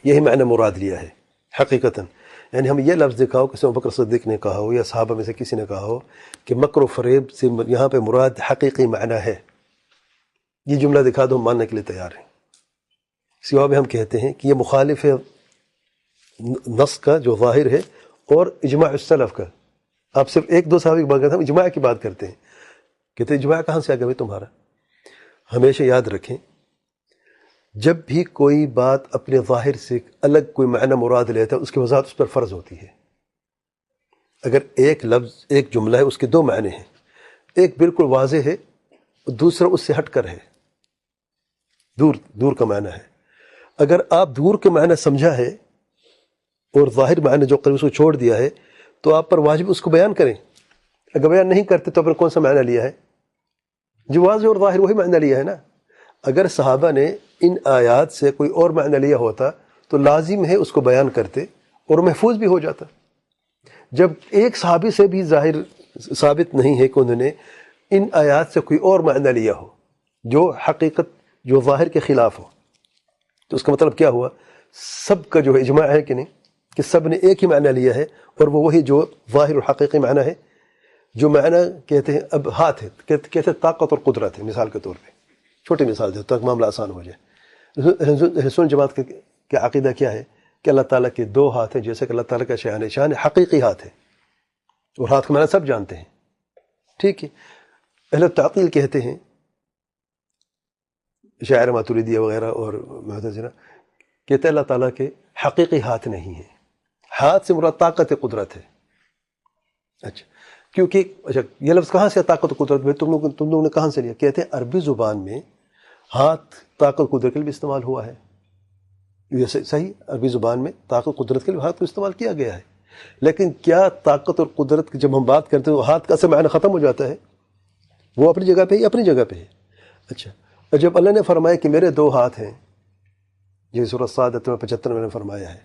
Speaker 1: یہی معنی مراد لیا ہے حقیقتاً. یعنی ہم یہ لفظ دکھاؤ کہ ابو بکر صدیق نے کہا ہو یا صحابہ میں سے کسی نے کہا ہو کہ مکر و فریب سے یہاں پہ مراد حقیقی معنی ہے، یہ جملہ دکھا دو ہم ماننے کے لیے تیار ہیں۔ سوا میں ہم کہتے ہیں کہ یہ مخالف ہے نص کا جو ظاہر ہے اور اجماع السلف کا۔ آپ صرف ایک دو صحابی کی بات کرتے ہیں، ہم اجماع کی بات کرتے ہیں، کہتے ہیں اجماع کہاں سے آ گیا بھائی تمہارا؟ ہمیشہ یاد رکھیں جب بھی کوئی بات اپنے ظاہر سے الگ کوئی معنی مراد لیتا ہے اس کی وضاحت اس پر فرض ہوتی ہے۔ اگر ایک لفظ ایک جملہ ہے اس کے دو معنی ہیں، ایک بالکل واضح ہے دوسرا اس سے ہٹ کر ہے، دور کا معنی ہے، اگر آپ دور کے معنی سمجھا ہے اور ظاہر معنی جو قریب اس کو چھوڑ دیا ہے تو آپ پر واجب اس کو بیان کریں۔ اگر بیان نہیں کرتے تو اپنے کون سا معنی لیا ہے؟ جو واضح اور ظاہر وہی معنی لیا ہے نا۔ اگر صحابہ نے ان آیات سے کوئی اور معنی لیا ہوتا تو لازم ہے اس کو بیان کرتے اور محفوظ بھی ہو جاتا۔ جب ایک صحابی سے بھی ظاہر ثابت نہیں ہے کہ انہوں نے ان آیات سے کوئی اور معنی لیا ہو جو حقیقت جو ظاہر کے خلاف ہو، تو اس کا مطلب کیا ہوا؟ سب کا جو اجماع ہے کہ نہیں کہ سب نے ایک ہی معنی لیا ہے اور وہ وہی جو ظاہر اور حقیقی معنی ہے۔ جو معنی کہتے ہیں اب ہاتھ ہے، کہتے ہیں طاقت اور قدرت ہے، مثال کے طور پہ چھوٹی مثال دے تاکہ معاملہ آسان ہو جائے۔ رسول جماعت کا عقیدہ کیا ہے کہ اللہ تعالیٰ کے دو ہاتھ ہیں، جیسے کہ اللہ تعالیٰ کا شان حقیقی ہاتھ ہے اور ہاتھ کا معنی سب جانتے ہیں، ٹھیک ہے۔ اہل تعطیل کہتے ہیں، شاعر ماتریدیہ وغیرہ اور معتزلہ کہتے ہیں اللہ تعالیٰ کے حقیقی ہاتھ نہیں ہیں، ہاتھ سے مراد طاقت قدرت ہے۔ اچھا کیونکہ یہ لفظ کہاں سے طاقت و قدرت میں تم لوگوں نے کہاں سے لیا؟ کہتے ہیں عربی زبان میں ہاتھ طاقت قدرت کے لیے بھی استعمال ہوا ہے، یہ صحیح، عربی زبان میں طاقت قدرت کے لیے ہاتھ کو استعمال کیا گیا ہے، لیکن کیا طاقت اور قدرت کی جب ہم بات کرتے ہیں ہاتھ کا اصل معنی ختم ہو جاتا ہے؟ وہ اپنی جگہ پہ ہی اپنی جگہ پہ ہے۔ اچھا اور جب اللہ نے فرمایا کہ میرے دو ہاتھ ہیں، یہ سورۃ صاد 75 میں نے فرمایا ہے،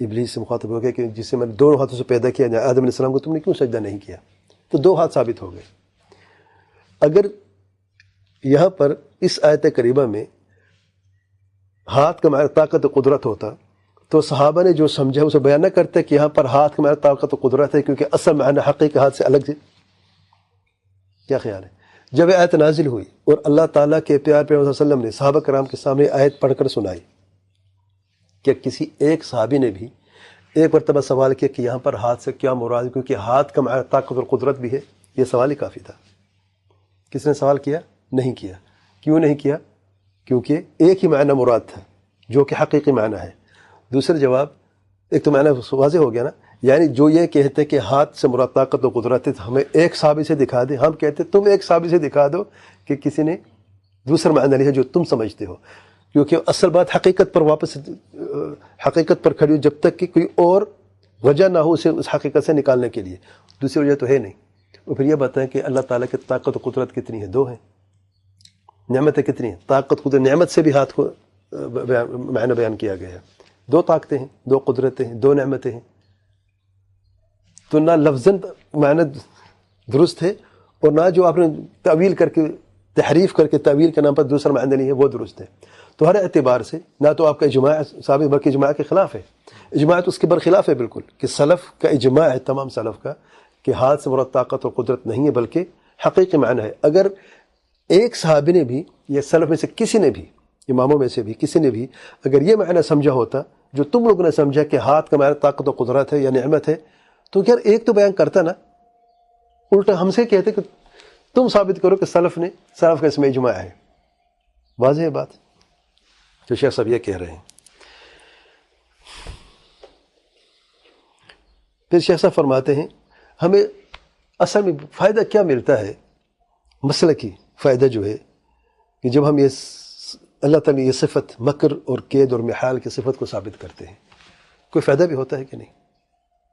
Speaker 1: ابلیس سے مخاطب ہو گیا کہ جسے میں نے دونوں ہاتھوں سے پیدا کیا، آدم علیہ السلام کو تم نے کیوں سجدہ نہیں کیا؟ تو دو ہاتھ ثابت ہو گئے۔ اگر یہاں پر اس آیت کریمہ میں ہاتھ کا معنی طاقت و قدرت ہوتا تو صحابہ نے جو سمجھا اسے بیان نہ کرتے کہ یہاں پر ہاتھ کا معنی طاقت و قدرت ہے، کیونکہ اصل معنی حقیقی ہاتھ سے الگ ہے۔ کیا خیال ہے؟ جب یہ آیت نازل ہوئی اور اللہ تعالیٰ کے پیار پیغمبر صلی اللہ علیہ وسلم نے صحابہ کرام کے سامنے آیت پڑھ کر سنائی، کہ کسی ایک صحابی نے بھی ایک مرتبہ سوال کیا کہ یہاں پر ہاتھ سے کیا مراد ہے، کیونکہ ہاتھ کا معنی طاقت اور قدرت بھی ہے؟ یہ سوال ہی کافی تھا۔ کس نے سوال کیا؟ نہیں کیا۔ کیوں نہیں کیا؟ کیونکہ ایک ہی معنی مراد تھا جو کہ حقیقی معنی ہے۔ دوسرا جواب، ایک تو معنی واضح ہو گیا نا، یعنی جو یہ کہتے کہ ہاتھ سے مراد طاقت و قدرت ہے ہمیں ایک صحابی سے دکھا دے، ہم کہتے تم ایک صحابی سے دکھا دو کہ کسی نے دوسرا معنی لیا جو تم سمجھتے ہو، کیونکہ اصل بات حقیقت پر واپس حقیقت پر کھڑی ہو جب تک کہ کوئی اور وجہ نہ ہو اسے اس حقیقت سے نکالنے کے لیے، دوسری وجہ تو ہے نہیں۔ اور پھر یہ بتائیں کہ اللہ تعالیٰ کی طاقت و قدرت کتنی ہے؟ دو ہیں۔ نعمتیں کتنی ہیں؟ طاقت قدرت، نعمت سے بھی ہاتھ کو معنی بیان کیا گیا ہے۔ دو طاقتیں ہیں، دو قدرتیں ہیں، دو نعمتیں ہیں، تو نہ لفظاً معنی درست ہے اور نہ جو آپ نے تعویل کر کے تحریف کر کے تعویل کے نام پر دوسرا معنی نہیں ہے وہ درست ہے۔ تو ہر اعتبار سے نہ تو آپ کا اجماع ثابت بلکہ اجماع کے خلاف ہے، اجماع تو اس کے برخلاف ہے بالکل، کہ سلف کا اجماع ہے تمام سلف کا کہ ہاتھ سے مراد طاقت اور قدرت نہیں ہے بلکہ حقیقی معنی ہے۔ اگر ایک صحابی نے بھی یا سلف میں سے کسی نے بھی، اماموں میں سے بھی کسی نے بھی اگر یہ معنی سمجھا ہوتا جو تم لوگوں نے سمجھا کہ ہاتھ کا معنی طاقت و قدرت ہے یا نعمت ہے، تو یار ایک تو بیان کرتا نا، الٹا ہم سے کہتے کہ تم ثابت کرو کہ سلف کا اس میں اجماع ہے۔ واضح ہے بات؟ تو شیخ صاحب یہ کہہ رہے ہیں۔ پھر شیخ صاحب فرماتے ہیں ہمیں اصل میں فائدہ کیا ملتا ہے، مسلکی فائدہ جو ہے کہ جب ہم یہ اللہ تعالیٰ یہ صفت مکر اور قید اور محال کی صفت کو ثابت کرتے ہیں، کوئی فائدہ بھی ہوتا ہے کہ نہیں؟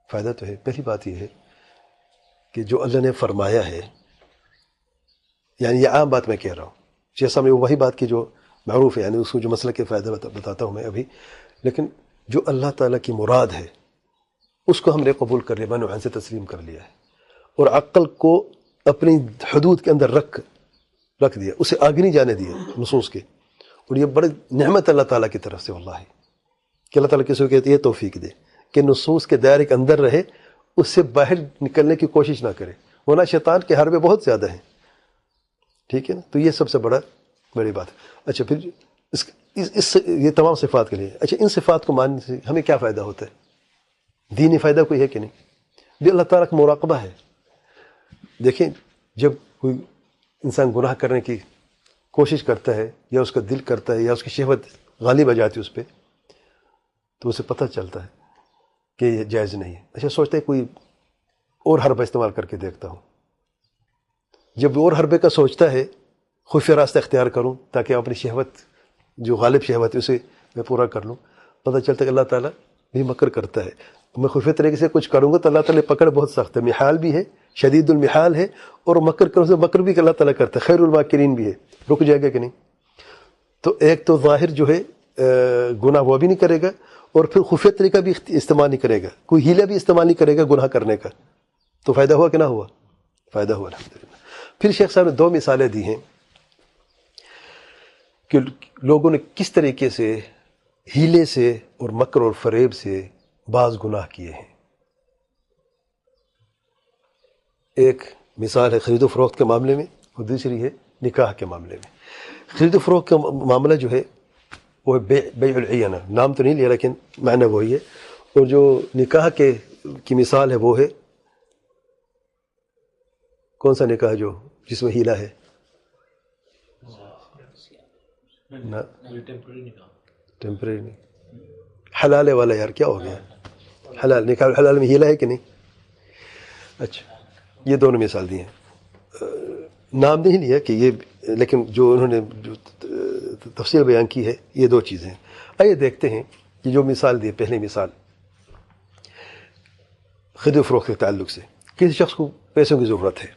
Speaker 1: فائدہ تو ہے۔ پہلی بات یہ ہے کہ جو اللہ نے فرمایا ہے، یعنی یہ عام بات میں کہہ رہا ہوں، شیخ صاحب نے وہی بات کی جو معروف ہے، یعنی اس کو جو مسئلہ کے فائدہ بتاتا ہوں میں ابھی، لیکن جو اللہ تعالیٰ کی مراد ہے اس کو ہم نے قبول کر لیا، من سے تسلیم کر لیا ہے، اور عقل کو اپنی حدود کے اندر رکھ دیا، اسے آگے نہیں جانے دیا نصوص کے۔ اور یہ بڑی نعمت اللہ تعالیٰ کی طرف سے واللہ کہ اللہ تعالیٰ کسی کو کہتے یہ توفیق دے، کہ نصوص کے دائرے کے اندر رہے، اس سے باہر نکلنے کی کوشش نہ کرے، ورنہ شیطان کے حربے بہت زیادہ ہیں. ٹھیک ہے نا؟ تو یہ سب سے بڑی بات ہے. اچھا پھر یہ تمام صفات کے لیے. اچھا ان صفات کو ماننے سے ہمیں کیا فائدہ ہوتا ہے؟ دینی فائدہ کوئی ہے کہ نہیں؟ بھی اللہ تعالیٰ کا مراقبہ ہے. دیکھیں جب کوئی انسان گناہ کرنے کی کوشش کرتا ہے، یا اس کا دل کرتا ہے، یا اس کی شہوت غالب آ جاتی ہے اس پہ، تو اسے پتہ چلتا ہے کہ یہ جائز نہیں ہے. اچھا سوچتا ہے کوئی اور حربہ استعمال کر کے دیکھتا ہوں. جب اور حربے کا سوچتا ہے، خفیہ راستہ اختیار کروں تاکہ اپنی شہوت جو غالب شہوت ہے اسے میں پورا کر لوں، پتہ چلتا ہے کہ اللہ تعالیٰ بھی مکر کرتا ہے. میں خفیہ طریقے سے کچھ کروں گا تو اللہ تعالیٰ پکڑ بہت سخت ہے، محال بھی ہے، شدید المحال ہے، اور مکر کروں سے مکر بھی اللہ تعالیٰ کرتا ہے، خیر الماکرین بھی ہے. رک جائے گا کہ نہیں؟ تو ایک تو ظاہر جو ہے گناہ وہ بھی نہیں کرے گا، اور پھر خفیہ طریقہ بھی استعمال نہیں کرے گا، کوئی ہیلہ بھی استعمال نہیں کرے گا گناہ کرنے کا. تو فائدہ ہوا کہ نہ ہوا؟ فائدہ ہوا الحمدللہ. پھر شیخ صاحب نے 2 مثالیں دی ہیں کہ لوگوں نے کس طریقے سے ہیلے سے اور مکر اور فریب سے بعض گناہ کیے ہیں. ایک مثال ہے خرید و فروخت کے معاملے میں، اور دوسری ہے نکاح کے معاملے میں. خرید و فروخت کا معاملہ جو ہے وہ ہے بیع العینہ، نام تو نہیں لیا لیکن معنی وہی ہے. اور جو نکاح کی مثال ہے وہ ہے کون سا نکاح جو جس میں ہیلہ ہے؟ ٹیمپریری نہیں، حلال والا. یار کیا ہو گیا؟ حلال نکاح حلال میں ہیلہ ہے کہ نہیں؟ اچھا یہ دونوں مثال دی ہیں، نام نہیں لیا کہ یہ، لیکن جو انہوں نے جو تفصیل بیان کی ہے یہ 2 چیزیں ہیں. آئیے دیکھتے ہیں کہ جو مثال دی، پہلی مثال خرید و فروخت کے تعلق سے. کسی شخص کو پیسوں کی ضرورت ہے،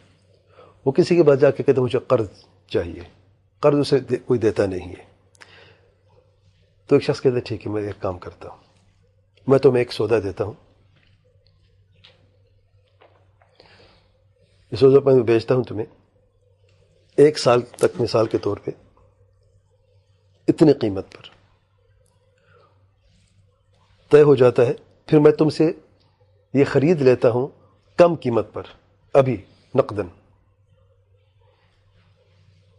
Speaker 1: وہ کسی کے پاس جا کے کہتے ہیں مجھے قرض چاہیے، قرض اسے کوئی دیتا نہیں ہے. تو ایک شخص کہتا ہے ٹھیک ہے میں ایک کام کرتا ہوں، میں تمہیں ایک سودا دیتا ہوں، یہ سودا میں بیچتا ہوں تمہیں 1 سال تک مثال کے طور پہ اتنی قیمت پر طے ہو جاتا ہے. پھر میں تم سے یہ خرید لیتا ہوں کم قیمت پر، ابھی نقداً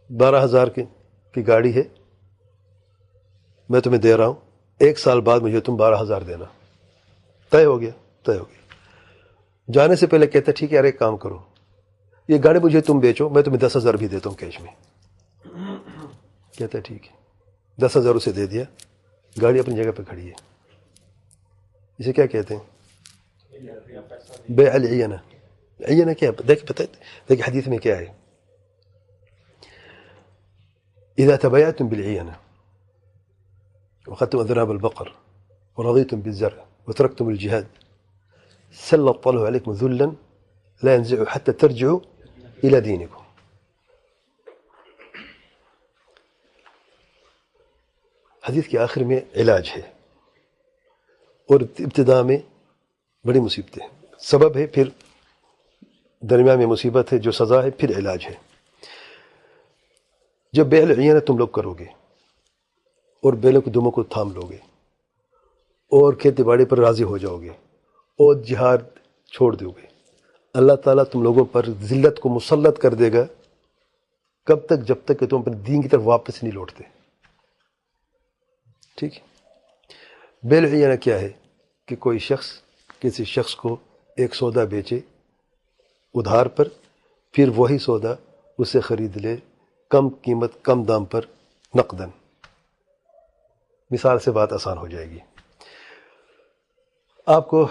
Speaker 1: 12,000 کی گاڑی ہے، میں تمہیں دے رہا ہوں، 1 سال بعد مجھے تم 12,000 دینا. طے ہو گیا. جانے سے پہلے کہتا ٹھیک ہے یار ایک کام کرو، یہ گاڑی مجھے تم بیچو، میں تمہیں 10,000 بھی دیتا ہوں کیش میں. کہتا ہے ٹھیک ہے، 10,000 اسے دے دیا، گاڑی اپنی جگہ پہ کھڑی ہے. اسے کیا کہتے ہیں؟ بیع العینہ. عینہ کیا دیکھ حدیث میں کیا ہے؟ اذا تبايعتم بالعینہ وأخذتم أذناب البقر ورضيتم بالزرع وتركتم الجهاد سلط الله عليكم ذلا لا ينزعه حتى ترجعوا إلى دينكم. حدیث کے آخر میں علاج ہے، اور ابتداء میں بڑی مصیبتیں، سبب ہے، پھر درمیان میں مصیبت ہے جو سزا ہے، پھر علاج ہے. جب بیع العینہ تم لوگ کرو گے اور بیلوں کے دموں کو تھام لو گے اور کھیتی باڑی پر راضی ہو جاؤ گے اور جہاد چھوڑ دو گے، اللہ تعالیٰ تم لوگوں پر ذلت کو مسلط کر دے گا. کب تک؟ جب تک کہ تم اپنے دین کی طرف واپس نہیں لوٹتے. ٹھیک ہے. بیع العینہ کیا ہے؟ کہ کوئی شخص کسی شخص کو ایک سودا بیچے ادھار پر، پھر وہی سودا اسے خرید لے کم قیمت کم دام پر نقداً. مثال سے بات آسان ہو جائے گی. آپ کو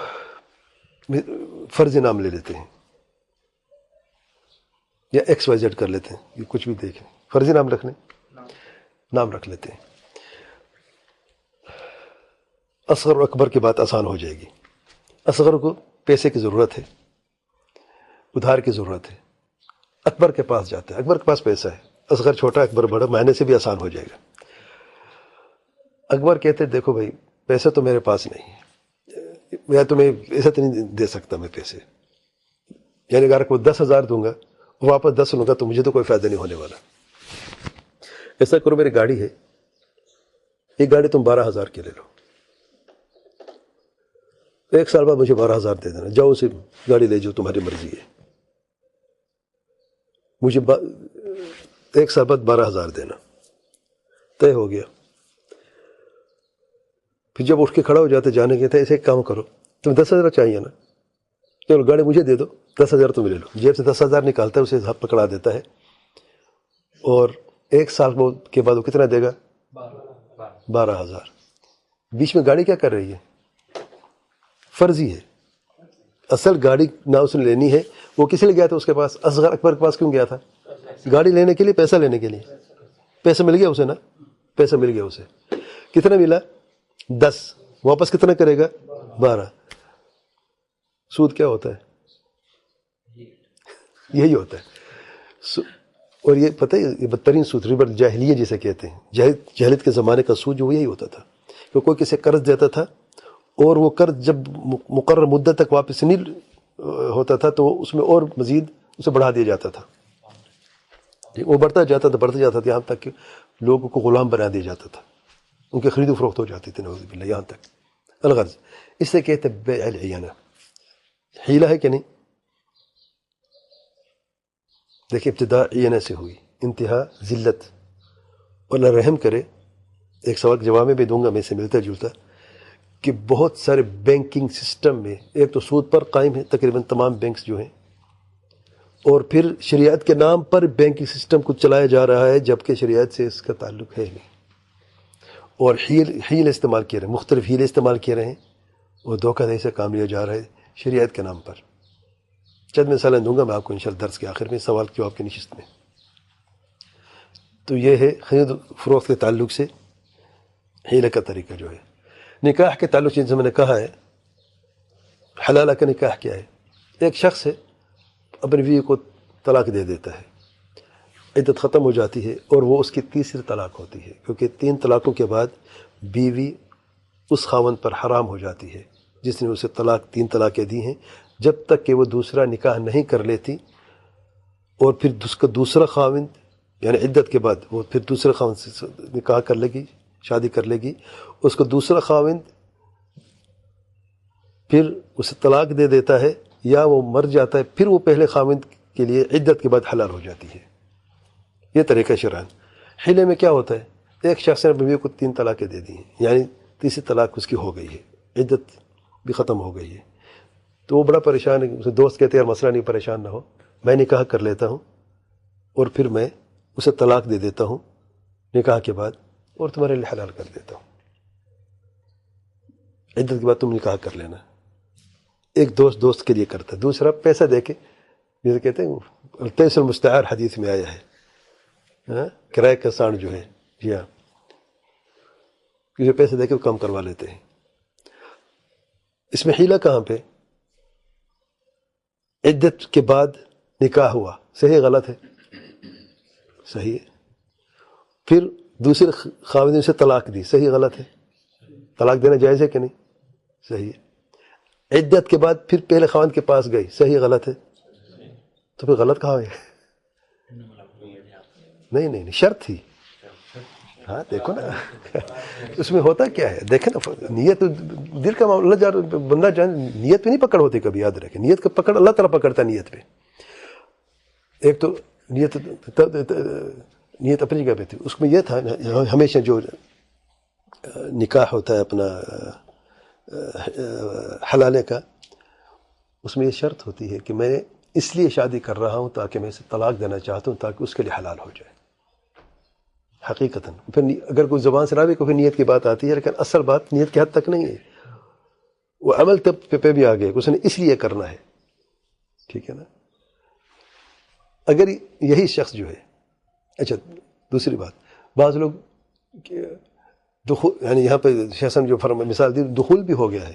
Speaker 1: فرضی نام لے لیتے ہیں یا ایکس وائی زیڈ کر لیتے ہیں، یہ کچھ بھی دیکھیں، فرضی نام رکھ لیں، نام رکھ لیتے ہیں. اصغر اور اکبر کی بات آسان ہو جائے گی. اصغر کو پیسے کی ضرورت ہے، ادھار کی ضرورت ہے، اکبر کے پاس جاتا ہے، اکبر کے پاس پیسہ ہے، اصغر چھوٹا اکبر بڑا، معنی سے بھی آسان ہو جائے گا. اکبر کہتے ہیں دیکھو بھائی پیسہ تو میرے پاس نہیں ہے، میں تمہیں ایسا تو نہیں دے سکتا میں پیسے، یعنی اگر کو 10,000 دوں گا واپس 10 لوں گا تو مجھے تو کوئی فائدہ نہیں ہونے والا. ایسا کرو میری گاڑی ہے، یہ گاڑی تم 12,000 کی لے لو. 1 سال بعد مجھے 12,000 دے دینا، جاؤ اسے گاڑی لے جاؤ، تمہاری مرضی ہے، مجھے 1 سال بعد 12,000 دینا، طے ہو گیا۔ پھر جب اٹھ کے کھڑا ہو جاتے جانے کے، تھے ایسے ایک کام کرو، تمہیں 10,000 چاہیے نا، چلو گاڑی مجھے دے دو، 10,000 تم لے لو، جیب سے 10,000 نکالتا ہے، اسے ہاتھ پکڑا دیتا ہے، اور 1 سال کے بعد وہ کتنا دے گا؟ 12,000۔ بیچ میں گاڑی کیا کر رہی ہے؟ فرضی ہے۔ اصل گاڑی نہ اس نے لینی ہے، وہ کس لیے گیا تھا اس کے پاس؟ اصغر اکبر کے پاس کیوں گیا تھا؟ گاڑی لینے کے لیے، پیسہ لینے کے لیے۔ پیسہ مل گیا اسے نا، پیسہ مل گیا اسے، کتنا ملا؟ 10، واپس کتنا کرے گا؟ 12۔ سود کیا ہوتا ہے؟ یہی ہوتا ہے۔ اور یہ پتہ ہے، یہ بدترین سود ربا جاہلیہ جسے کہتے ہیں، جاہلیت کے زمانے کا سود جو وہ یہی ہوتا تھا کہ کوئی کسی قرض دیتا تھا، اور وہ قرض جب مقرر مدت تک واپس نہیں ہوتا تھا تو اس میں اور مزید اسے بڑھا دیا جاتا تھا، وہ بڑھتا جاتا تھا یہاں تک کہ لوگوں کو غلام بنا دیا جاتا تھا، ان کی خرید و فروخت ہو جاتی تھی، نعوذ باللہ، یہاں تک الغرض۔ اس سے کہتے ہیں بیع العینہ، حیلہ ہے کہ نہیں؟ دیکھیں ابتدا عینہ سے ہوئی، انتہا ذلت۔ اور اللہ رحم کرے، ایک سوال کے جواب میں بھی دوں گا، میں سے ملتا جلتا، کہ بہت سارے بینکنگ سسٹم میں ایک تو سود پر قائم ہے تقریباً تمام بینکس جو ہیں، اور پھر شریعت کے نام پر بینکنگ سسٹم کو چلایا جا رہا ہے جبکہ شریعت سے اس کا تعلق ہے نہیں، اور حیل استعمال کیے رہے ہیں، مختلف حیلے استعمال کیے رہے ہیں، اور دھوکہ دہی سے کام لیا جا رہا ہے شریعت کے نام پر۔ چند مثالیں دوں گا میں آپ کو انشاءاللہ درس کے آخر میں، سوال جواب کی نشست میں۔ تو یہ ہے خرید و فروخت کے تعلق سے حیلے کا طریقہ جو ہے۔ نکاح کے تعلق سے جیسے میں نے کہا ہے، حلالہ کا نکاح کیا ہے؟ ایک شخص ہے اپنی بیوی کو طلاق دے دیتا ہے، عدت ختم ہو جاتی ہے، اور وہ اس کی تیسری طلاق ہوتی ہے، کیونکہ 3 طلاقوں کے بعد بیوی اس خاوند پر حرام ہو جاتی ہے جس نے اسے 3 طلاقیں دی ہیں، جب تک کہ وہ دوسرا نکاح نہیں کر لیتی، اور پھر اس کا دوسرا خاوند یعنی عدت کے بعد وہ پھر دوسرے خاوند سے نکاح کر لے گی، شادی کر لے گی، اس کو دوسرا خاوند پھر اسے طلاق دے دیتا ہے یا وہ مر جاتا ہے، پھر وہ پہلے خاوند کے لیے عدت کے بعد حلال ہو جاتی ہے۔ یہ طریقہ شرعن۔ حیلے میں کیا ہوتا ہے؟ ایک شخص نے بیوی کو 3 طلاقیں دے دی ہیں، یعنی تیسری طلاق اس کی ہو گئی ہے، عدت بھی ختم ہو گئی ہے، تو وہ بڑا پریشان ہے، اسے دوست کہتے ہیں یار مسئلہ نہیں، پریشان نہ ہو، میں نکاح کر لیتا ہوں اور پھر میں اسے طلاق دے دیتا ہوں نکاح کے بعد، اور تمہارے لیے حلال کر دیتا ہوں، عدت کے بعد تم نکاح کر لینا۔ ایک دوست کے لیے کرتا ہے، دوسرا پیسہ دے کے، جیسے کہتے ہیں التیس المستعار حدیث میں آیا ہے، کرائے کا سانڈ جو ہے، جی ہاں، کسی پیسے دے کے وہ کام کروا لیتے ہیں۔ اس میں حیلہ کہاں پہ؟ عدت کے بعد نکاح ہوا، صحیح غلط ہے؟ صحیح ہے۔ پھر دوسرے خاوند نے اسے طلاق دی، صحیح غلط ہے؟ طلاق دینا جائز ہے کہ نہیں؟ صحیح ہے۔ عدت کے بعد پھر پہلے خاوند کے پاس گئی، صحیح غلط ہے؟ تو پھر غلط کہاں ہے؟ نہیں، شرط تھی۔ ہاں دیکھو نا اس میں ہوتا کیا ہے، دیکھیں نا، نیت دل کا معاملہ، بندہ جان نیت پہ نہیں پکڑ ہوتی، کبھی یاد رکھیں، نیت کا پکڑ اللہ تعالیٰ پکڑتا ہے نیت پہ۔ ایک تو نیت اپنی جگہ پہ تھی، اس میں یہ تھا ہمیشہ جو نکاح ہوتا ہے اپنا حلالے کا، اس میں یہ شرط ہوتی ہے کہ میں اس لیے شادی کر رہا ہوں تاکہ میں اسے طلاق دینا چاہتا ہوں تاکہ اس کے لیے حلال ہو جائے حقیقتاً۔ پھر اگر کوئی زبان سے نہ بھی کوئی نیت کی بات آتی ہے، لیکن اصل بات نیت کی حد تک نہیں ہے، وہ عمل پہ بھی آ گئے کہ اس نے اس لیے کرنا ہے، ٹھیک ہے نا۔ اگر یہی شخص جو ہے، اچھا دوسری بات، بعض لوگ دخول، یعنی یہاں پہ شیخ جو مثال دی، دخول بھی ہو گیا ہے،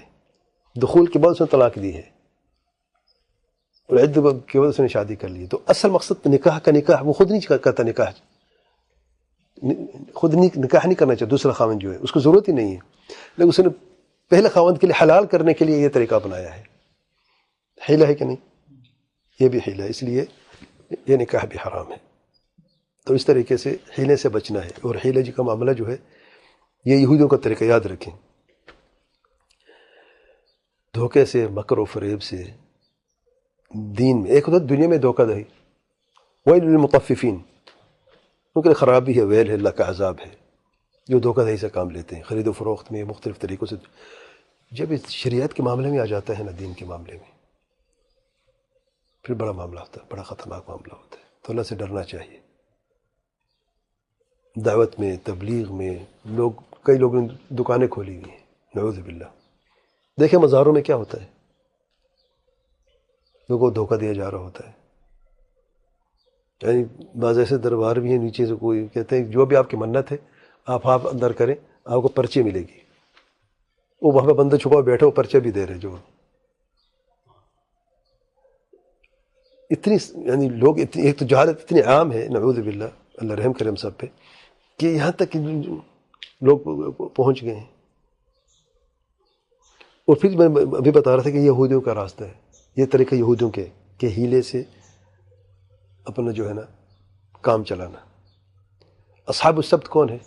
Speaker 1: دخول کے بعد اس نے طلاق دی ہے اور عدت کے بعد اس نے شادی کر لی، تو اصل مقصد نکاح کا نکاح وہ خود نہیں کرتا، نکاح خود نکاح نہیں کرنا چاہتا، دوسرا خاوند جو ہے اس کو ضرورت ہی نہیں ہے، لیکن اس نے پہلے خاوند کے لیے حلال کرنے کے لیے یہ طریقہ اپنایا ہے۔ حیلہ ہے کہ نہیں؟ یہ بھی حیلہ ہے، اس لیے یہ نکاح بھی حرام ہے۔ تو اس طریقے سے حیلے سے بچنا ہے، اور حیلے جی کا معاملہ جو ہے یہ یہودیوں کا طریقہ، یاد رکھیں۔ دھوکے سے، مکر و فریب سے دین میں، ایک ہوتا ہے دنیا میں دھوکہ دہی، ویل للمطففین، ان کے لیے خرابی ہے، ویل ہے، اللہ کا عذاب ہے جو دھوکہ دہی سے کام لیتے ہیں، خرید و فروخت میں مختلف طریقوں سے. جب اس شریعت کے معاملے میں آ جاتا ہے نا، دین کے معاملے میں، پھر بڑا معاملہ ہوتا ہے، بڑا خطرناک معاملہ ہوتا ہے. تو اللہ سے ڈرنا چاہیے. دعوت میں، تبلیغ میں کئی لوگوں نے دکانیں کھولی ہوئی ہیں، نعوذ باللہ. دیکھیں مزاروں میں کیا ہوتا ہے، لوگوں کو دھوکہ دیا جا رہا ہوتا ہے. یعنی بعض ایسے دربار بھی ہیں نیچے سے، کوئی کہتے ہیں جو بھی آپ کی منت ہے آپ اندر کریں، آپ کو پرچی ملے گی. وہ وہاں پہ بندہ چھپا بیٹھا، وہ پرچے بھی دے رہے. جو اتنی یعنی لوگ ایک تو جہالت اتنی عام ہے، نعوذ باللہ، اللہ رحم کرے ہم سب پہ، کہ یہاں تک کہ لوگ پہنچ گئے ہیں. اور پھر میں ابھی بتا رہا تھا کہ یہ یہودیوں کا راستہ ہے، یہ طریقہ یہودیوں کے کہ ہیلے سے اپنا جو ہے نا کام چلانا. اصحاب السبت کون ہے؟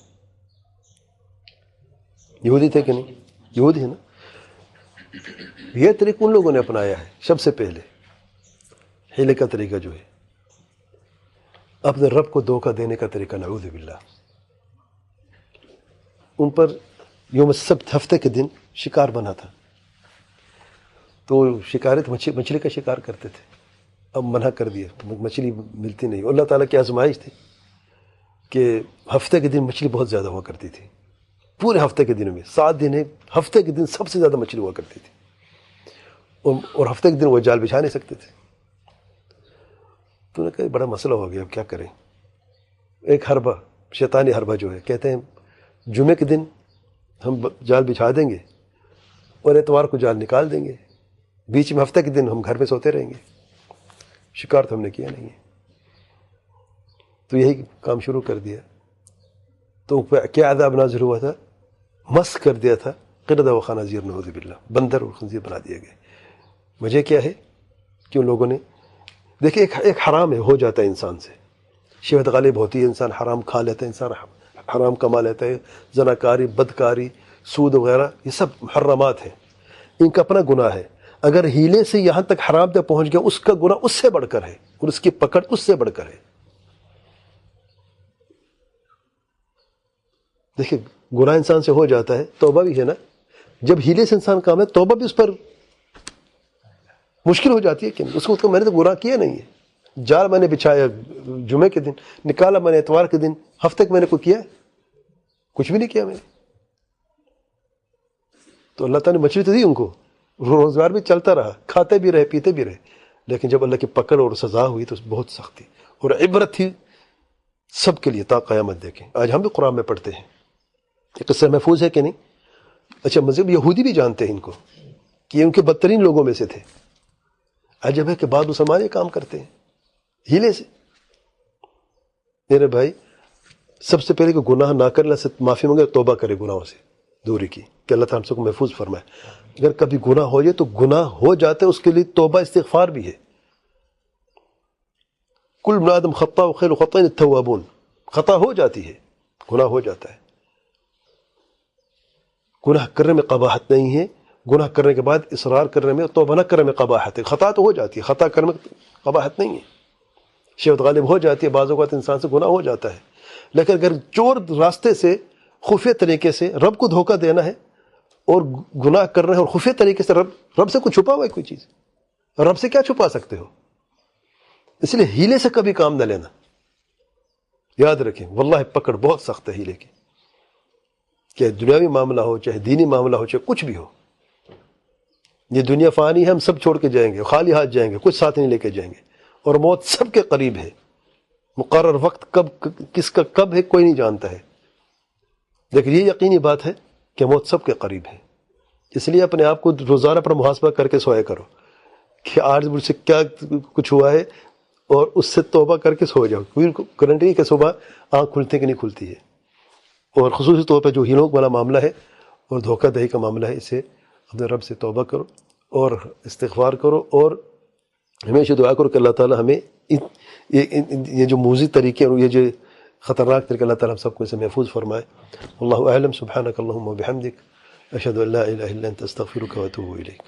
Speaker 1: یہودی تھے کہ نہیں؟ یہودی ہے نا. یہ طریقہ ان لوگوں نے اپنایا ہے سب سے پہلے. ہیلے کا طریقہ جو ہے اپنے رب کو دھوکہ دینے کا طریقہ، نعوذ باللہ. ان پر یوم السبت، ہفتے کے دن شکار بنا تھا، تو شکارت مچھلی کا شکار کرتے تھے. اب منع کر دیا، مچھلی ملتی نہیں. اللہ تعالیٰ کی آزمائش تھی کہ ہفتے کے دن مچھلی بہت زیادہ ہوا کرتی تھی. پورے ہفتے کے دنوں میں 7 دن ہے، ہفتے کے دن سب سے زیادہ مچھلی ہوا کرتی تھی. اور ہفتے کے دن وہ جال بچھا نہیں سکتے تھے. تو نے کہا بڑا مسئلہ ہو گیا، اب کیا کریں. ایک حربہ، شیطانی حربہ جو ہے، کہتے ہیں جمعے کے دن ہم جال بچھا دیں گے اور اتوار کو جال نکال دیں گے، بیچ میں ہفتے کے دن ہم گھر میں سوتے رہیں گے. شکار تو ہم نے کیا نہیں ہے. تو یہی کام شروع کر دیا. تو کیا عذاب نازل ہوا تھا؟ مس کر دیا تھا قردہ و خنازیر، نعوذ باللہ، بندر اور خنزیر بنا دیے گئے. وجہ کیا ہے کہ ان لوگوں نے دیکھیں ایک حرام ہے، ہو جاتا ہے انسان سے، شہوت غالب ہوتی ہے، انسان حرام کھا لیتا ہے، انسان حرام کما لیتا ہے. زناکاری، بدکاری، سود وغیرہ، یہ سب محرمات ہیں، ان کا اپنا گناہ ہے. اگر ہیلے سے یہاں تک حرام تک پہنچ گیا، اس کا گناہ اس سے بڑھ کر ہے، اور اس کی پکڑ اس سے بڑھ کر ہے. دیکھیں گناہ انسان سے ہو جاتا ہے، توبہ بھی ہے نا. جب ہیلے سے انسان کام ہے، توبہ بھی اس پر مشکل ہو جاتی ہے کہ اس کو میں نے تو گناہ کیا نہیں ہے. جال میں نے بچھایا جمعے کے دن، نکالا میں نے اتوار کے دن، ہفتے میں نے کوئی کیا؟ کچھ بھی نہیں کیا میں نے. تو اللہ تعالیٰ نے مچھلی تو دی ان کو، روزگار بھی چلتا رہا، کھاتے بھی رہے، پیتے بھی رہے. لیکن جب اللہ کی پکڑ اور سزا ہوئی تو بہت سخت تھی، اور عبرت تھی سب کے لیے تا قیامت. دیکھیں آج ہم بھی قرآن میں پڑھتے ہیں، یہ قصہ محفوظ ہے کہ نہیں؟ اچھا، مذہب یہودی بھی جانتے ہیں ان کو کہ یہ ان کے بدترین لوگوں میں سے تھے. عجب ہے کہ بعض مسلمان یہ کام کرتے ہیں ہیلے سے. میرے بھائی، سب سے پہلے کہ گناہ نہ کرے، اللہ سے معافی مانگے، توبہ کرے گناہوں سے دوری کی، کہ اللہ تعالیٰ ہم سب کو محفوظ فرمائے. اگر کبھی گناہ ہو جائے تو گناہ ہو جاتے، اس کے لیے توبہ استغفار بھی ہے. کل ابن آدم خطاء وخیر الخطائین التوابون، خطا ہو جاتی ہے، گناہ ہو جاتا ہے. گناہ کرنے میں قباحت نہیں ہے، گناہ کرنے کے بعد اصرار کرنے میں، توبہ نہ کرنے میں قباحت ہے. خطا تو ہو جاتی ہے، خطا کرنے میں قباحت نہیں ہے. شہوت غالب ہو جاتی ہے، بعض اوقات انسان سے گناہ ہو جاتا ہے. لیکن اگر چور راستے سے، خفیہ طریقے سے رب کو دھوکہ دینا ہے اور گناہ کرنا ہے، اور خفیہ طریقے سے رب سے کوئی چھپا ہوا ہے کوئی چیز، رب سے کیا چھپا سکتے ہو؟ اس لیے ہیلے سے کبھی کام نہ لینا. یاد رکھیں واللہ پکڑ بہت سخت ہے ہیلے کی، چاہے دنیاوی معاملہ ہو، چاہے دینی معاملہ ہو، چاہے کچھ بھی ہو. یہ دنیا فانی ہے، ہم سب چھوڑ کے جائیں گے، خالی ہاتھ جائیں گے، کچھ ساتھ نہیں لے کے جائیں گے. اور موت سب کے قریب ہے، مقرر وقت کب کس کا کب ہے کوئی نہیں جانتا ہے. لیکن یہ یقینی بات ہے کہ موت سب کے قریب ہے. اس لیے اپنے آپ کو روزانہ پر محاسبہ کر کے سویا کرو کہ آج مجھ سے کیا کچھ ہوا ہے، اور اس سے توبہ کر کے سو جاؤ. کوئی گارنٹی کہ صبح آنکھ کھلتی کہ نہیں کھلتی ہے. اور خصوصی طور پہ جو ہیلوں والا معاملہ ہے اور دھوکہ دہی کا معاملہ ہے، اسے اپنے رب سے توبہ کرو اور استغفار کرو، اور ہمیشہ دعا کرو کہ اللہ تعالیٰ ہمیں یہ جو موذی طریقے اور یہ جو خطرناک طریقے، اللہ تعالیٰ ہم سب کو اسے محفوظ فرمائے. اللہ اعلم. سبحانک اللہم و بحمدک، اشہد ان لا الہ الا انت، استغفرک و اتوب الیک.